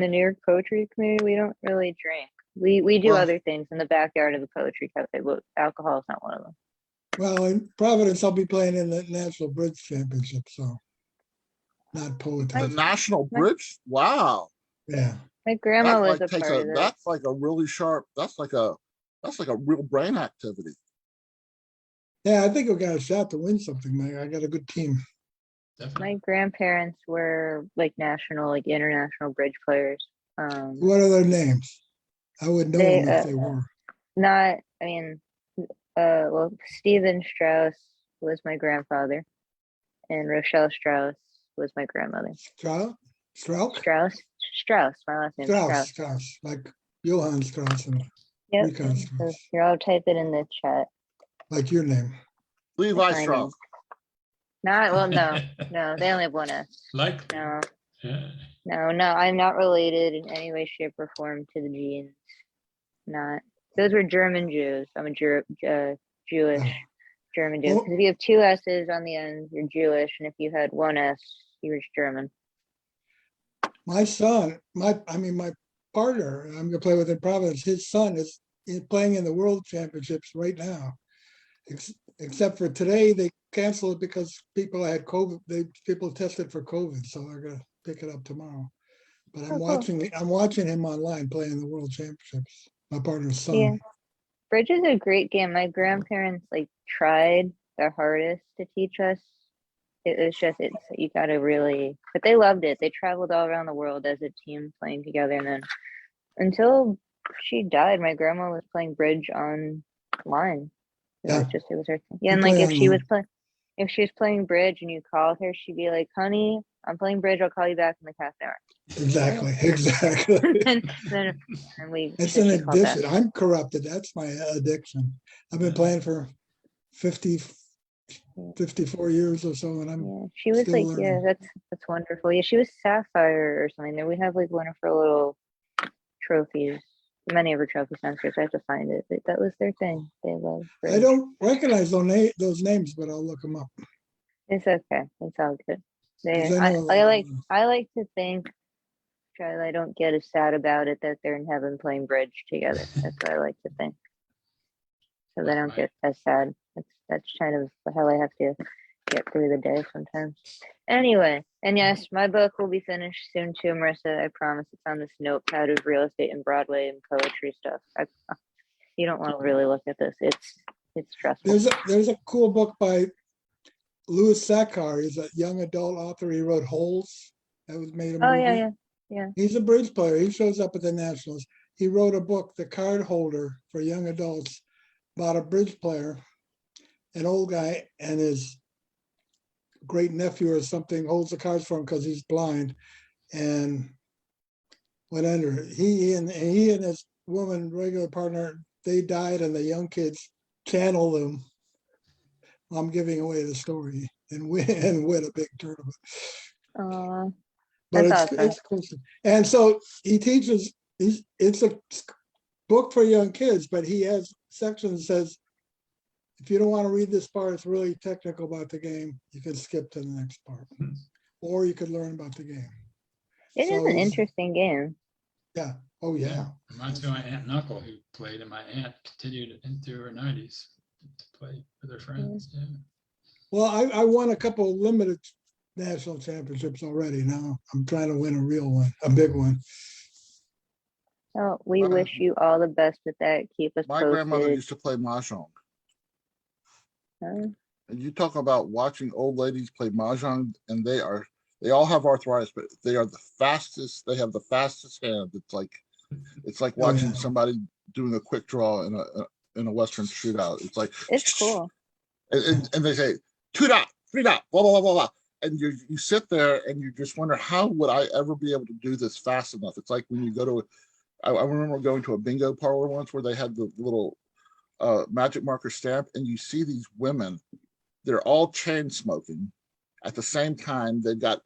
New York poetry community. We don't really drink. We do Well- other things in the backyard of the poetry cafe, but alcohol is not one of them. Well, in Providence, I'll be playing in the National Bridge Championship, so not The poetizing. National Bridge? Wow. Yeah. My grandma was a takes part of that. that's like a really sharp, that's like a real brain activity. Yeah, I think we got a shot to win something, man. I got a good team. My grandparents were like international bridge players. What are their names? I would know them if they were. Well, Stephen Strauss was my grandfather, and Rochelle Strauss was my grandmother. Strauss? Strauss. My last name is Strauss, like Johann Strauss and Yep. Richard So Strauss, you're all type it in the chat. like your name. Levi My Strauss. No, they only have one S. No, I'm not related in any way, shape, or form to the genes. Not. Those were German Jews. I'm a Jewish German Jew. Because if you have 2 S's on the end, you're Jewish, and if you had 1 S, you were German. My son, my partner, I'm gonna play with in Providence. His son is playing in the World Championships right now. Except for today, they canceled it because people had COVID. People tested for COVID, so they're gonna pick it up tomorrow. But I'm watching him online playing the World Championships. My partner's son. Yeah, bridge is a great game. My grandparents tried the hardest to teach us. It was just, you gotta really, but they loved it. They traveled all around the world as a team playing together. And then until she died, my grandma was playing bridge online. Yeah. It was her thing. Yeah, You and like play if she was playing bridge and you called her, she'd be like, "Honey, I'm playing bridge. I'll call you back in like half an hour." Exactly. And we It's then an she called back. addiction. I'm corrupted. That's my addiction. I've been playing for 54 years or so, and I'm She was still like, learning. yeah, that's wonderful. Yeah, she was Sapphire or something. Then we have like one of her little trophies. Many of her trophies downstairs. I have to find it, but that was their thing. They love I bridge. don't recognize those names, but I'll look them up. It's okay. It's all good. 'Cause I know I like to think, I don't get as sad about it that they're in heaven playing bridge together. That's what I like to think. So they don't get as sad. That's kind of how I have to get through the day sometimes. Anyway, and yes, my book will be finished soon too, Marissa. I promise. It's on this notepad of real estate and Broadway and poetry stuff. You don't want to really look at this. It's stressful. There's a cool book by Louis Sackar. He's a young adult author. He wrote Holes. That was made a movie. Oh yeah. He's a bridge player. He shows up at the Nationals. He wrote a book, The Card Holder, for young adults, about a bridge player, an old guy, and his great nephew or something holds the cards for him because he's blind. And whatever, he and his woman, regular partner, they died, and the young kids channel them. I'm giving away the story, and win a big tournament. But it's cool. And so he teaches. It's a book for young kids, but he has sections that says, if you don't want to read this part, it's really technical about the game, you can skip to the next part, or you could learn about the game. It is an interesting game. Yeah. Oh yeah. Reminds me of my aunt and uncle who played, and my aunt continued into her 90s to play with her friends. Yeah. Well, I won a couple of limited national championships already. Now I'm trying to win a real one, a big one. Oh, we wish you all the best with that. Keep us My grandmother used to play mahjong. And you talk about watching old ladies play mahjong, and they all have arthritis, but they are the fastest. They have the fastest hand. It's like watching somebody doing a quick draw in a Western shootout. It's cool. And they say 2 dot, 3 dot, blah blah blah blah blah. And you sit there and you just wonder, how would I ever be able to do this fast enough? It's like when you go to I remember going to a bingo parlor once where they had the little magic marker stamp, and you see these women, they're all chain smoking at the same time. They've got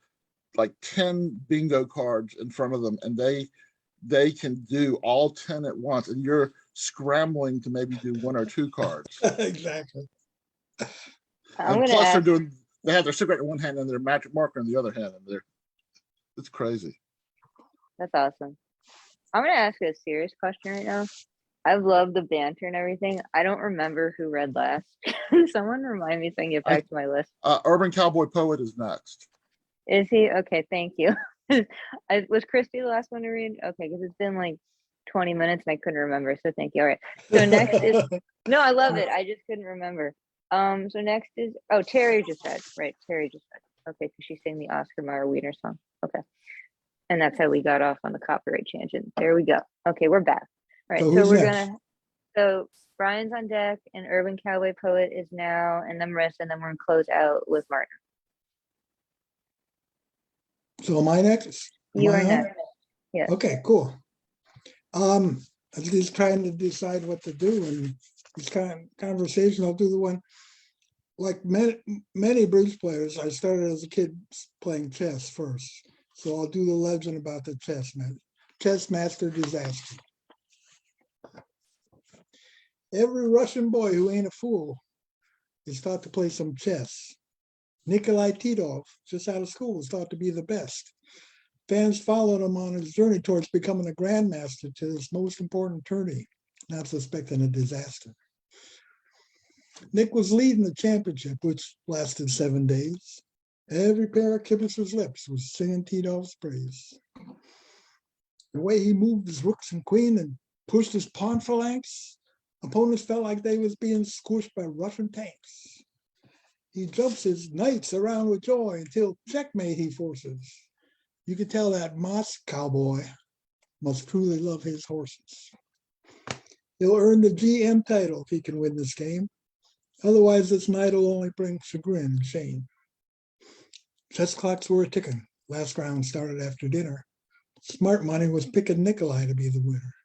like 10 bingo cards in front of them, and they can do all 10 at once, and you're scrambling to maybe do 1 or 2 cards. Exactly. And plus they have their cigarette in one hand and their magic marker in the other hand, and it's crazy. That's awesome. I'm going to ask you a serious question right now. I've loved the banter and everything. I don't remember who read last. Someone remind me so I can get back to my list. Urban Cowboy Poet is next. Is he? Okay, thank you. Was Christy the last one to read? Okay, because it's been like 20 minutes and I couldn't remember. So thank you. All right. So next is no, I love it. I just couldn't remember. So next is Terry just read. Right, Terry just read. Okay, because she sang the Oscar Mayer Wiener song. Okay. And that's how we got off on the copyright tangent. There we go. Okay, we're back. All right, so we're so Brian's on deck, and Urban Cowboy Poet is now, and then Marissa, and then we're gonna close out with Martin. So am I next? You are next. Yeah. Okay, cool. I'm just trying to decide what to do, and this kind of conversation, I'll do the one. Like many bridge players, I started as a kid playing chess first. So I'll do the legend about the chess master disaster. Every Russian boy who ain't a fool is taught to play some chess. Nikolai Titov, just out of school, was thought to be the best. Fans followed him on his journey towards becoming a grandmaster to his most important tourney, not suspecting a disaster. Nick was leading the championship, which lasted 7 days. Every pair of Kibitzer's lips was singing Titov's praise. The way he moved his rooks and queen and pushed his pawn phalanx, opponents felt like they was being squished by Russian tanks. He jumps his knights around with joy until checkmate he forces. You can tell that Moss cowboy must truly love his horses. He'll earn the GM title if he can win this game. Otherwise, this night will only bring chagrin and shame. Chess clocks were ticking. Last round started after dinner. Smart money was picking Nikolai to be the winner.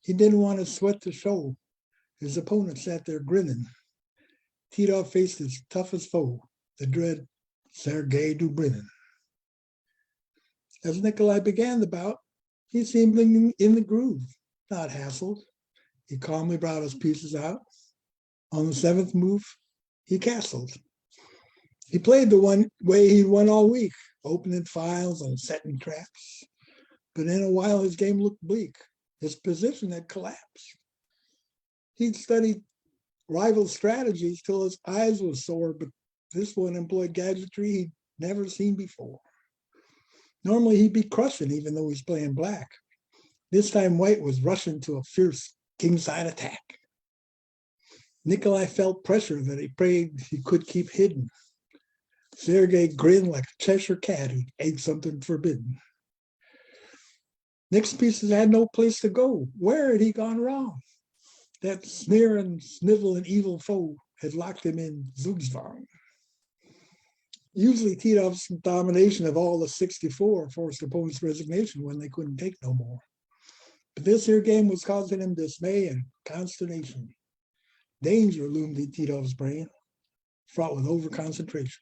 He didn't want to sweat the show. His opponent sat there grinning. Titov faced his toughest foe, the dread Sergei Dubrynin. As Nikolai began the bout, he seemed in the groove, not hassled. He calmly brought his pieces out. On the seventh move, he castled. He played the one way he'd won all week, opening files and setting traps. But in a while, his game looked bleak. His position had collapsed. He'd studied rival strategies till his eyes were sore, but this one employed gadgetry he'd never seen before. Normally, he'd be crushing even though he's playing black. This time, white was rushing to a fierce kingside attack. Nikolai felt pressure that he prayed he could keep hidden. Sergei grinned like a Cheshire cat who ate something forbidden. Nick's pieces had no place to go. Where had he gone wrong? That sneering, sniveling evil foe had locked him in Zugzwang. Usually Titov's domination of all the 64 forced opponents' resignation when they couldn't take no more. But this here game was causing him dismay and consternation. Danger loomed in Titov's brain, fraught with overconcentration.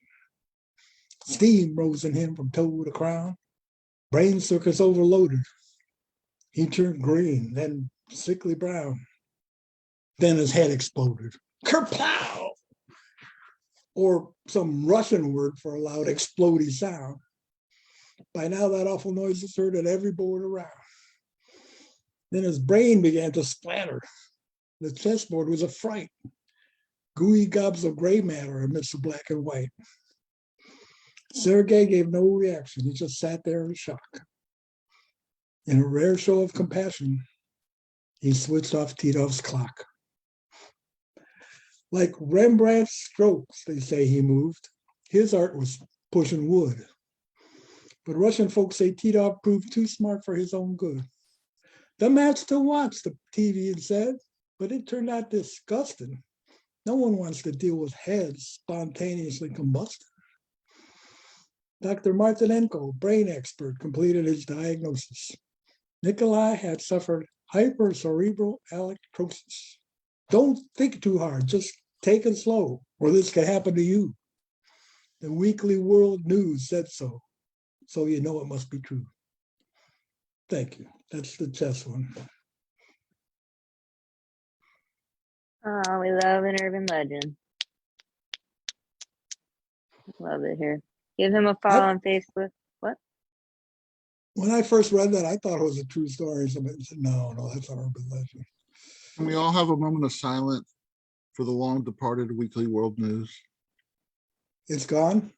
Steam rose in him from toe to crown. Brain circuits overloaded. He turned green, then sickly brown. Then his head exploded. Kerplow! Or some Russian word for a loud exploding sound. By now that awful noise was heard at every board around. Then his brain began to splatter. The chessboard was a fright. Gooey gobs of gray matter amidst the black and white. Sergei gave no reaction. He just sat there in shock. In a rare show of compassion, he switched off Titov's clock. Like Rembrandt's strokes, they say he moved. His art was pushing wood. But Russian folks say Titov proved too smart for his own good. The match to watch, the TV had said, but it turned out disgusting. No one wants to deal with heads spontaneously combusting. Dr. Martinenko, brain expert, completed his diagnosis. Nikolai had suffered hypercerebral electrosis. Don't think too hard, just take it slow, or this could happen to you. The Weekly World News said so, so you know it must be true. Thank you. That's the chess one. Oh, we love an urban legend. Love it here. Give him a follow on Facebook. What? When I first read that, I thought it was a true story. Somebody said, no, that's an urban legend. Can we all have a moment of silence for the long departed Weekly World News? It's gone?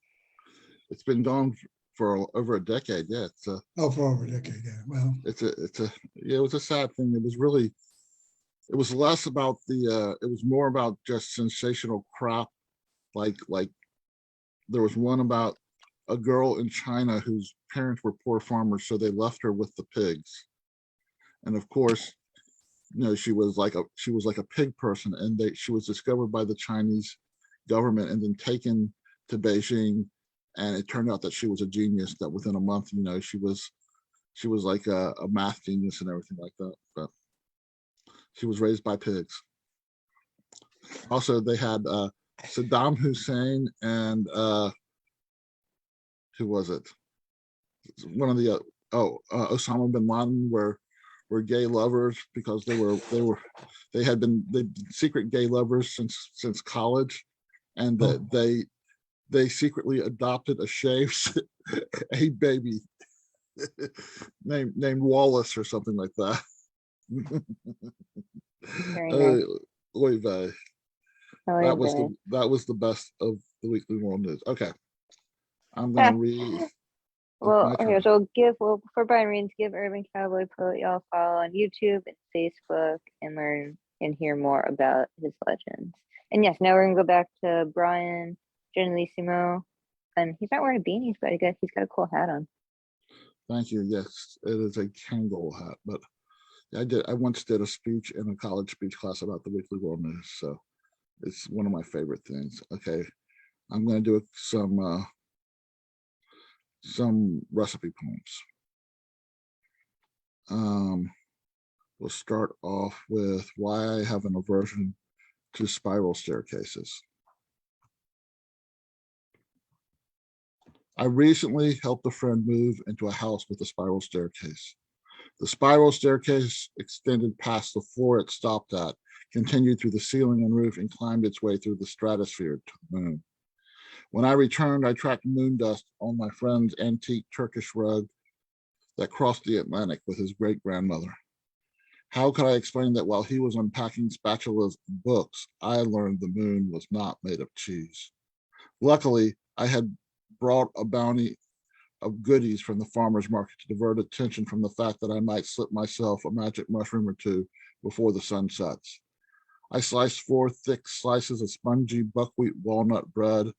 It's been gone for over a decade. Yeah, it's a. Oh, for over a decade. Yeah. Well, it was a sad thing. It was less about it was more about just sensational crap. Like there was one about a girl in China whose parents were poor farmers, so they left her with the pigs. And of course, she was like a pig person, and she was discovered by the Chinese government and then taken to Beijing. And it turned out that she was a genius, that within a month, she was like a math genius and everything like that. But she was raised by pigs. Also, they had Saddam Hussein and who was it? One of the Osama bin Laden were gay lovers because they had been secret gay lovers since college, and that they secretly adopted a shaved a baby named Wallace or something like that. Very nice. Oy vey. That was the best of the Weekly World News. Okay, I'm gonna read. Well, okay, so for Brian Reed's, give Urban Cowboy Poet y'all a follow on YouTube and Facebook and learn and hear more about his legends. And yes, now we're gonna go back to Brian Generalissimo. And he's not wearing beanies, but I guess he's got a cool hat on. Thank you. Yes, it is a Kangol hat, but I once did a speech in a college speech class about the weekly world news, so it's one of my favorite things. Okay, I'm going to do some recipe poems. We'll start off with why I have an aversion to spiral staircases. I recently helped a friend move into a house with a spiral staircase. The spiral staircase extended past the floor it stopped at, continued through the ceiling and roof, and climbed its way through the stratosphere to the moon. When I returned, I tracked moon dust on my friend's antique Turkish rug that crossed the Atlantic with his great-grandmother. How could I explain that while he was unpacking spatulas and books, I learned the moon was not made of cheese? Luckily, I had brought a bounty of goodies from the farmer's market to divert attention from the fact that I might slip myself a magic mushroom or two before the sun sets. I sliced 4 thick slices of spongy buckwheat walnut bread,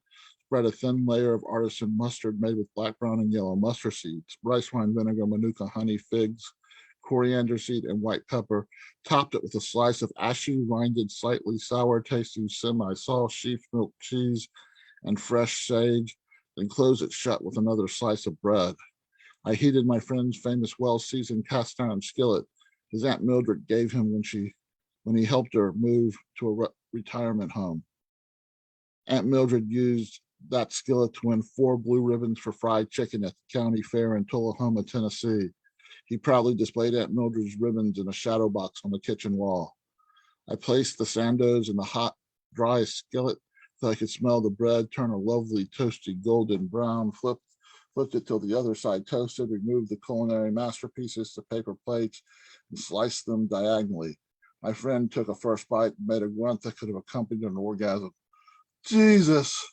spread a thin layer of artisan mustard made with black, brown, and yellow mustard seeds, rice wine vinegar, manuka, honey, figs, coriander seed, and white pepper, topped it with a slice of ashy rinded, slightly sour tasting semi-soft sheep milk cheese and fresh sage, then closed it shut with another slice of bread. I heated my friend's famous well-seasoned cast iron skillet his Aunt Mildred gave him when he helped her move to a retirement home. Aunt Mildred used that skillet to win 4 blue ribbons for fried chicken at the county fair in Tullahoma, Tennessee. He proudly displayed Aunt Mildred's ribbons in a shadow box on the kitchen wall. I placed the sandos in the hot, dry skillet so I could smell the bread turn a lovely, toasty, golden brown, flipped it till the other side toasted, removed the culinary masterpieces to paper plates, and sliced them diagonally. My friend took a first bite and made a grunt that could have accompanied an orgasm. Jesus,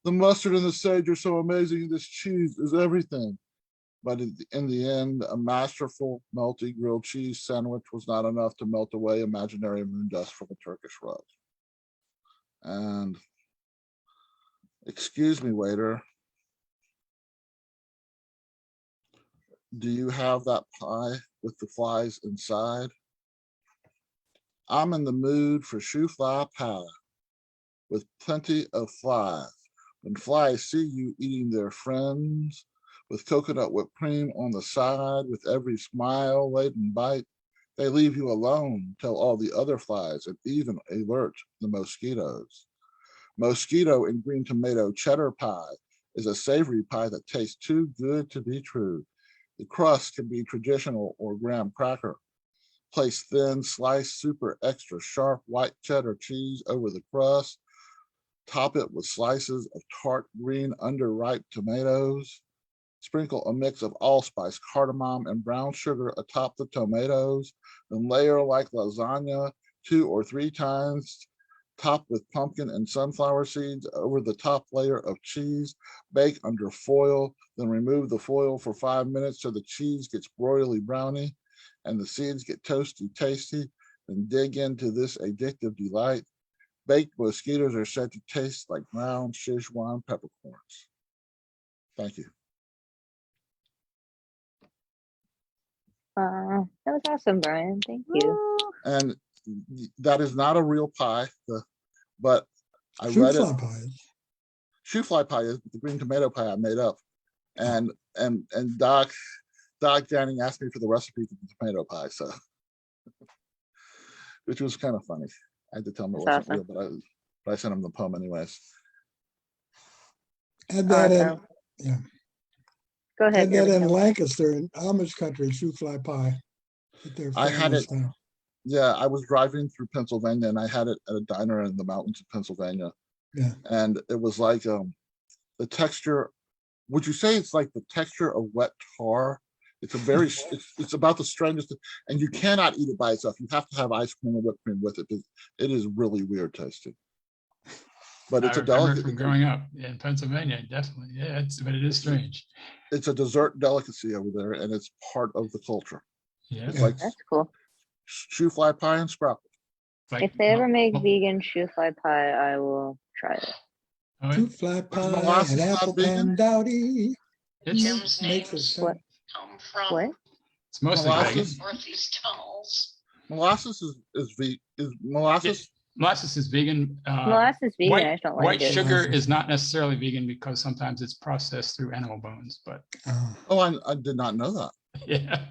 the mustard and the sage are so amazing. This cheese is everything. But in the end, a masterful, melty grilled cheese sandwich was not enough to melt away imaginary moon dust from a Turkish rug. And excuse me, waiter, do you have that pie with the flies inside? I'm in the mood for shoe fly pie with plenty of flies. When flies see you eating their friends, with coconut whipped cream on the side, with every smile-laden bite, they leave you alone, tell all the other flies, and even alert the mosquitoes. Mosquito and green tomato cheddar pie is a savory pie that tastes too good to be true. The crust can be traditional or graham cracker. Place thin, sliced, super extra sharp white cheddar cheese over the crust. Top it with slices of tart green underripe tomatoes. Sprinkle a mix of allspice, cardamom, and brown sugar atop the tomatoes, then layer like lasagna 2 or 3 times, top with pumpkin and sunflower seeds over the top layer of cheese. Bake under foil, then remove the foil for 5 minutes so the cheese gets royally browny and the seeds get toasty tasty. Then dig into this addictive delight. Baked mosquitoes are said to taste like ground Szechuan peppercorns. Thank you. That was awesome, Brian. Thank you. And that is not a real pie, but I Shoe read fly it. pie. Shoe fly pie is the green tomato pie I made up. And Doc Janning asked me for the recipe for the tomato pie, so which was kind of funny. I had to tell him it That's wasn't awesome. real, but I sent him the poem anyways. Had that in, Awesome. yeah. Go ahead. Had that in Eric. Lancaster in Amish country, shoe fly pie. At their I had family it. style. Yeah, I was driving through Pennsylvania and I had it at a diner in the mountains of Pennsylvania. Yeah. And it was like the texture. Would you say it's like the texture of wet tar? It's a very, it's about the strangest, and you cannot eat it by itself. You have to have ice cream and whipped cream with it. It is really weird tasting. But it's I a remember delicacy. from growing up in Pennsylvania, definitely. Yeah, but it is strange. It's a dessert delicacy over there, and it's part of the culture. Yeah. It's like That's cool. shoe fly pie and sprout. Like, If they ever make vegan shoe fly pie, I will try it. Oh, Two flat Was pie, molasses an not apple vegan? pan dowdy. it's Makes it sound. What? it's mostly vegan. Molasses. Molasses is molasses. Molasses is vegan. Molasses vegan. I White, just don't like white it. sugar Molasses. is not necessarily vegan because sometimes it's processed through animal bones. But Oh, I did not know that. yeah,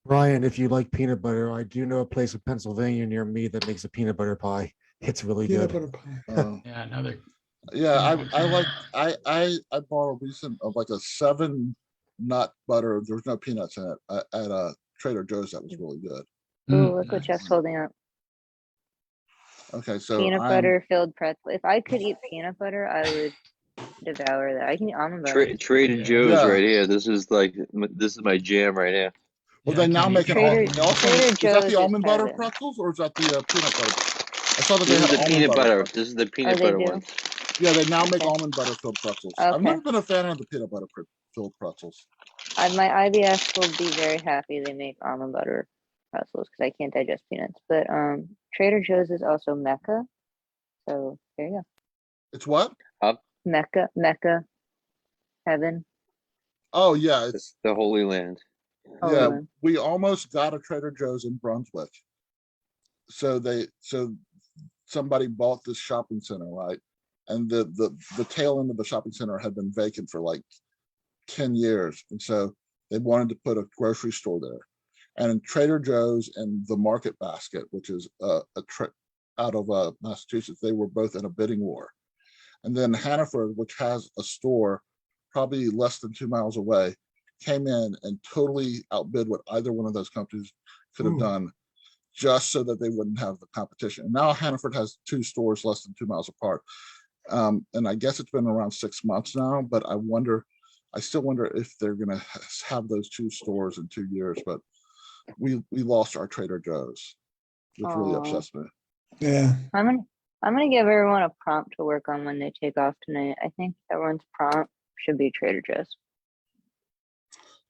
Brian, if you like peanut butter, I do know a place in Pennsylvania near me that makes a peanut butter pie. It's really Peanut good. butter pie. yeah, another. Yeah, I bought a recent of like a 7-nut butter. There's no peanuts in it at a Trader Joe's. That was really good. Oh, look what Jeff's holding up. Okay, so Peanut I'm butter filled pretzel. If I could eat peanut butter, I would devour that. I can eat almond butter. Trader Joe's Yeah. right here. This is my jam right here. well, Yeah, they I now can't make eat an Trader- also, Trader is that Joe's the is almond butter heaven. pretzels or is that the peanut butter? I saw that they This is had the almond peanut butter. pretzels. This is the Oh, peanut they butter do? one. Yeah, they now make Okay. almond butter filled pretzels. I've Okay. never been a fan of the peanut butter filled pretzels. My IBS will be very happy they make almond butter pretzels because I can't digest peanuts. But Trader Joe's is also Mecca. So there you go. It's what? Mecca, heaven. Oh yeah, it's The Holy Land. Holy yeah. Land. We almost got a Trader Joe's in Brunswick. So somebody bought this shopping center, right? And the tail end of the shopping center had been vacant for like 10 years. And so they wanted to put a grocery store there. And Trader Joe's and the Market Basket, which is out of Massachusetts, they were both in a bidding war. And then Hannaford, which has a store probably less than 2 miles away, came in and totally outbid what either one of those companies could have done, just so that they wouldn't have the competition. And now Hannaford has 2 stores less than 2 miles apart. And I guess it's been around 6 months now, but I still wonder if they're gonna have those 2 stores in 2 years, but we lost our Trader Joe's, which really Aw. upsets me. Yeah. I'm gonna give everyone a prompt to work on when they take off tonight. I think everyone's prompt should be Trader Joe's.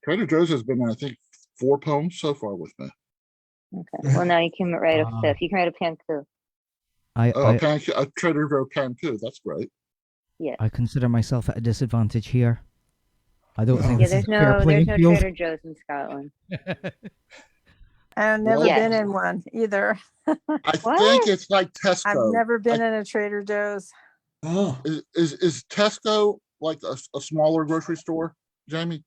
Trader Joe's has been, I think, 4 poems so far with me. Okay. Well, now you can write a fifth. You can write a panku. A Trader Joe can too. That's great. Yeah. I consider myself at a disadvantage here. I don't think Yeah. this There's is a fair no playing field. Trader Joe's in Scotland. I've never Yes. been in one either. I think it's like Tesco. I've never been in a Trader Joe's. Oh. Is Tesco like a smaller grocery store, Jamie?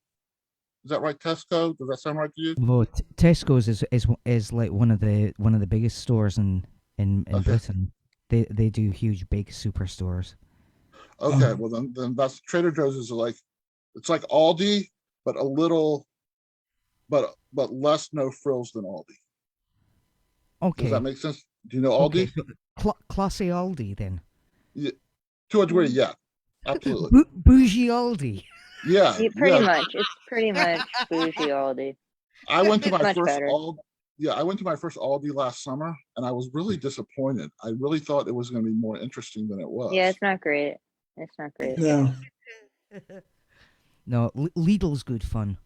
Is that right, Tesco? Does that sound right to you? Well, Tesco's is like one of the biggest stores in Britain. They do huge big superstores. Okay, well then that's Trader Joe's is like, it's like Aldi, but a little, but less no frills than Aldi. Okay. Does that make sense? Do you know Aldi? Okay, so classy Aldi then. Yeah, to a degree, yeah, absolutely. Bougie Aldi. Yeah, Pretty much. It's pretty much bougie Aldi. I went to It's my much first better. I went to my first Aldi last summer, and I was really disappointed. I really thought it was going to be more interesting than it was. Yeah, it's not great. It's not great. No. No, Lidl's good fun.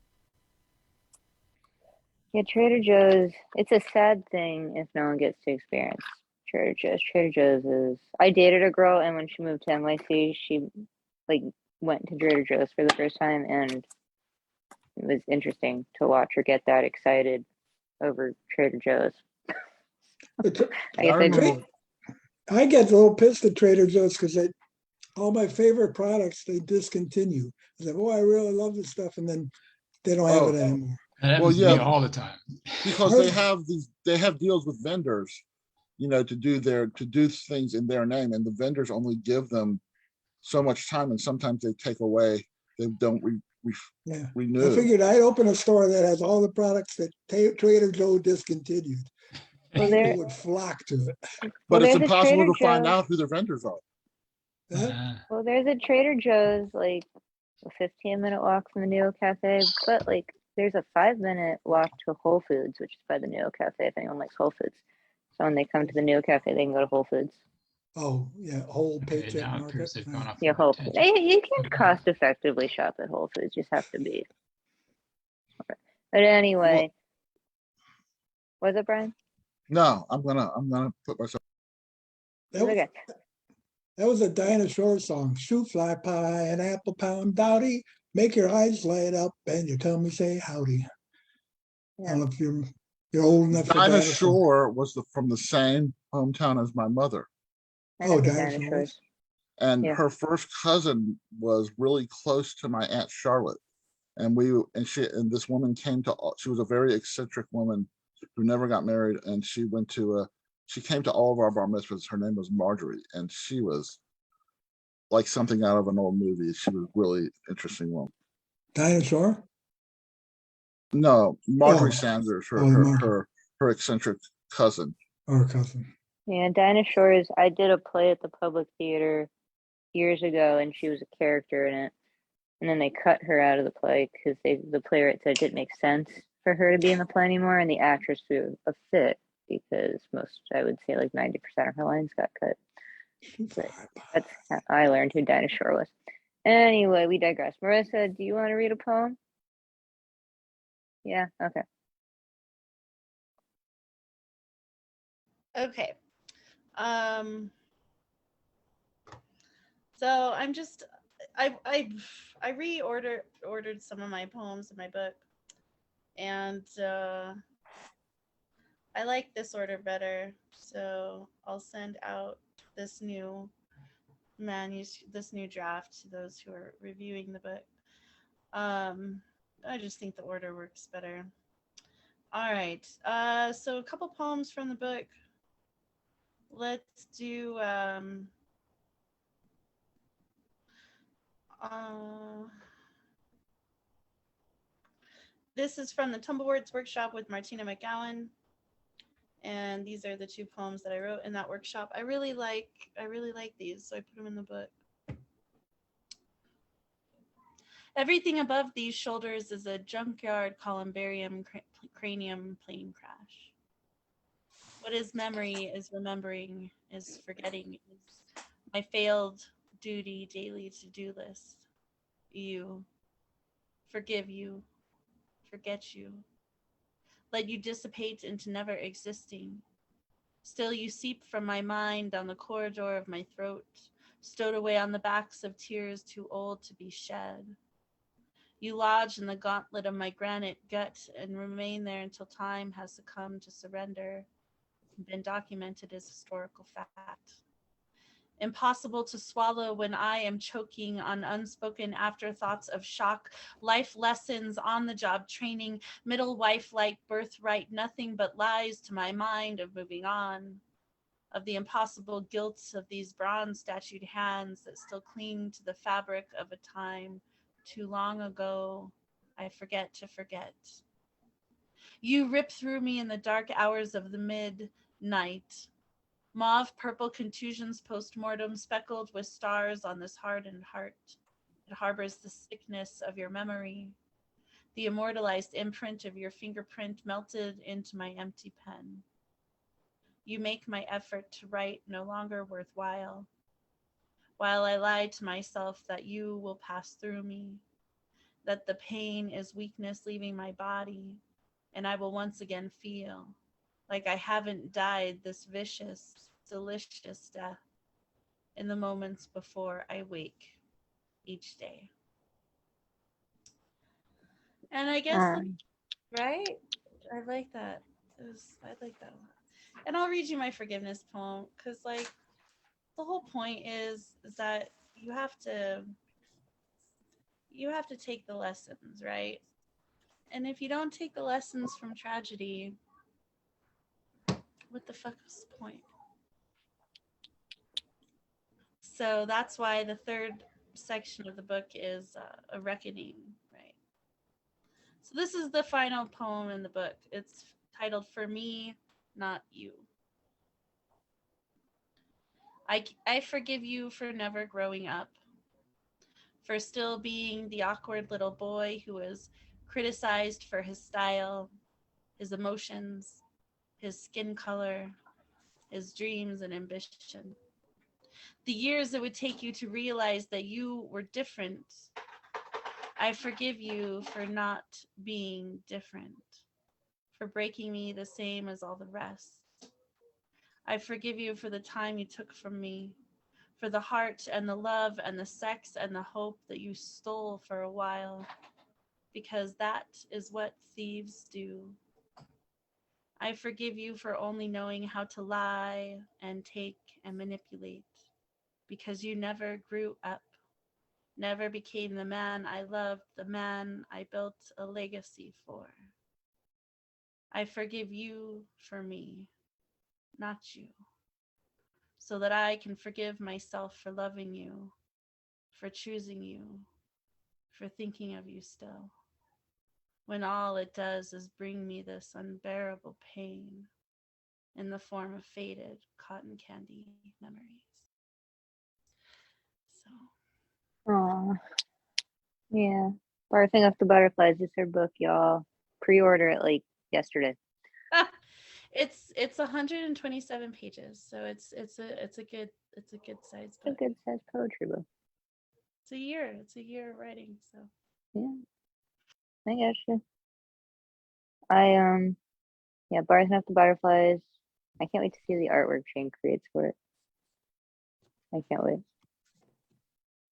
Yeah, Trader Joe's, it's a sad thing if no one gets to experience Trader Joe's. Trader Joe's is, I dated a girl, and when she moved to NYC, she like went to Trader Joe's for the first time, and it was interesting to watch her get that excited over Trader Joe's. I get a little pissed at Trader Joe's because all my favorite products they discontinue. I say, oh, I really love this stuff, and then they don't have it anymore. That happens to me all the time. Because they have deals with vendors, to do things in their name, and the vendors only give them so much time, and sometimes they take away. They don't renew. I figured I'd open a store that has all the products that Trader Joe discontinued. People would flock to it. But it's impossible to Trader find Joe's. out who the vendors are. Well, there's a Trader Joe's like a 15-minute walk from the Neo Cafe, but like there's a 5-minute walk to Whole Foods, which is by the Neo Cafe if anyone likes Whole Foods. So when they come to the Neo Cafe, they can go to Whole Foods. Oh, yeah, Whole Paycheck Market. Yeah, Whole Foods. You can cost effectively shop at Whole Foods. You just have to be. But anyway, was it Brian? No, I'm gonna put myself. Okay. That was a dinosaur song. Shoot, fly pie, and apple pound dowdy. Make your eyes light up and your tummy say howdy. I don't know if you're old enough for Dinah that or something. Shore was from the same hometown as my mother. I know Oh, who dinosaurs. dinosaurs. And Yeah. her first cousin was really close to my Aunt Charlotte. And this woman she was a very eccentric woman who never got married. And she came to all of our bar mitzvahs. Her name was Marjorie. And she was like something out of an old movie. She was really interesting woman. Dinosaur? No, Marjorie Oh. Sanders, Oh, Marjorie. her eccentric cousin. Or cousin. Yeah, dinosaurs. I did a play at the public theater years ago, and she was a character in it. And then they cut her out of the play because the playwright said it didn't make sense for her to be in the play anymore, and the actress threw a fit because I would say like 90% of her lines got cut. But that's how I learned who Dinosaur was. Anyway, we digress. Marissa, do you want to read a poem? Yeah, okay. Okay. So I ordered some of my poems in my book, and I like this order better, so I'll send out this new draft to those who are reviewing the book. I just think the order works better. All right. So a couple poems from the book. Let's do this is from the Tumblewords workshop with Martina McGowan. And these are the two poems that I wrote in that workshop. I really like these, so I put them in the book. Everything above these shoulders is a junkyard columbarium cranium plane crash. What is memory is remembering, is forgetting, is my failed duty daily to-do list. You, forgive you, forget you. Let you dissipate into never existing. Still you seep from my mind down the corridor of my throat, stowed away on the backs of tears too old to be shed. You lodge in the gauntlet of my granite gut and remain there until time has succumbed to surrender and been documented as historical fact. Impossible to swallow when I am choking on unspoken afterthoughts of shock, life lessons, on-the-job training, middle wife-like birthright, nothing but lies to my mind of moving on, of the impossible guilt of these bronze-statued hands that still cling to the fabric of a time too long ago. I forget to forget. You rip through me in the dark hours of the midnight. Mauve purple contusions post-mortem speckled with stars on this hardened heart. It harbors the sickness of your memory, the immortalized imprint of your fingerprint melted into my empty pen. You make my effort to write no longer worthwhile, while I lie to myself that you will pass through me, that the pain is weakness leaving my body, and I will once again feel like I haven't died this vicious, delicious death in the moments before I wake each day. And I guess, right? I like that. I like that a lot. And I'll read you my forgiveness poem because, like, the whole point is that you have to take the lessons, right? And if you don't take the lessons from tragedy, what the fuck is the point? So that's why the third section of the book is a reckoning, right? So this is the final poem in the book. It's titled For Me, Not You. I forgive you for never growing up, for still being the awkward little boy who was criticized for his style, his emotions, his skin color, his dreams and ambition. The years it would take you to realize that you were different. I forgive you for not being different, for breaking me the same as all the rest. I forgive you for the time you took from me, for the heart and the love and the sex and the hope that you stole for a while, because that is what thieves do. I forgive you for only knowing how to lie and take and manipulate, because you never grew up, never became the man I loved, the man I built a legacy for. I forgive you for me, not you, so that I can forgive myself for loving you, for choosing you, for thinking of you still, when all it does is bring me this unbearable pain in the form of faded cotton candy memories. So. Aw. Yeah. Barfing Up the Butterflies is her book, y'all. Pre-order it like yesterday. It's 127 pages, so it's a good size book. It's a good size poetry book. It's a year of writing, so yeah, I guess you. Yeah, Barfing Up the Butterflies. I can't wait to see the artwork Shane creates for it. I can't wait.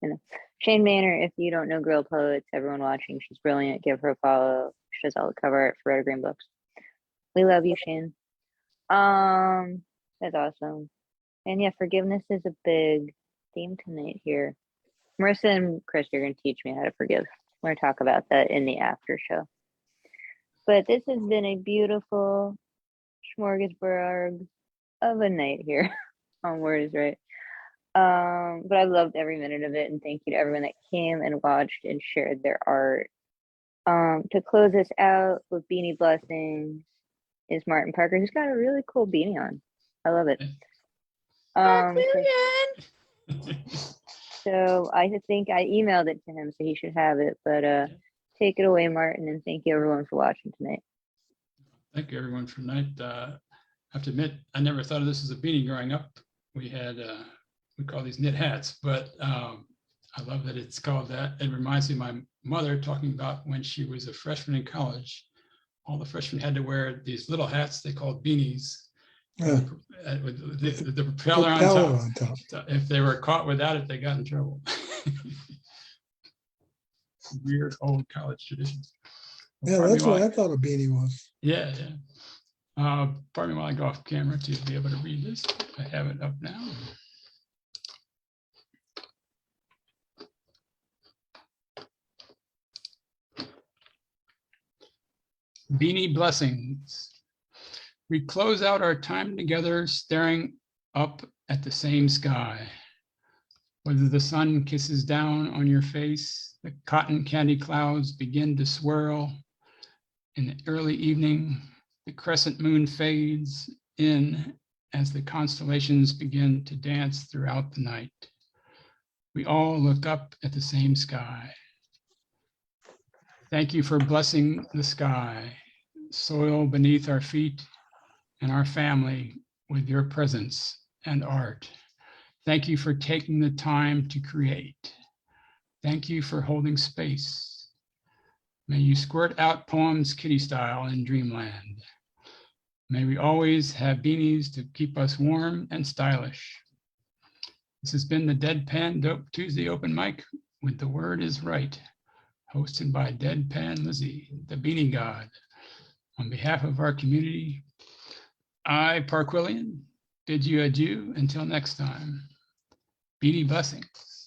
You know, Shane Maynor, if you don't know Girl Poets, everyone watching, she's brilliant. Give her a follow. She does all the cover art for Red Green Books. We love you, Shane. That's awesome. And yeah, forgiveness is a big theme tonight here. Marissa and Chris, you're going to teach me how to forgive. We're going to talk about that in the after show. But this has been a beautiful smorgasbord of a night here on Word is Right. But I loved every minute of it, and thank you to everyone that came and watched and shared their art. To close us out with Beanie Blessings is Martin Parker, who's got a really cool beanie on. I love it. So I think I emailed it to him, so he should have it. But take it away, Martin, and thank you everyone for watching tonight. Thank you everyone for tonight. I have to admit, I never thought of this as a beanie growing up. We had we call these knit hats, but I love that it's called that. It reminds me of my mother talking about when she was a freshman in college. All the freshmen had to wear these little hats they called beanies. With the propeller on top. So if they were caught without it, they got in trouble. Weird old college traditions. Yeah, that's what I thought a beanie was. Yeah, yeah. Pardon me while I go off camera to be able to read this. I have it up now. Beanie Blessings. We close out our time together staring up at the same sky. Whether the sun kisses down on your face, the cotton candy clouds begin to swirl. In the early evening, the crescent moon fades in as the constellations begin to dance throughout the night. We all look up at the same sky. Thank you for blessing the sky, soil beneath our feet, and our family with your presence and art. Thank you for taking the time to create. Thank you for holding space. May you squirt out poems kitty style in dreamland. May we always have beanies to keep us warm and stylish. This has been the Deadpan Dope Tuesday open mic with The Word is Right, hosted by Deadpan Lizzie, the Beanie God. On behalf of our community, I, Parquillian, bid you adieu until next time. Beanie blessings.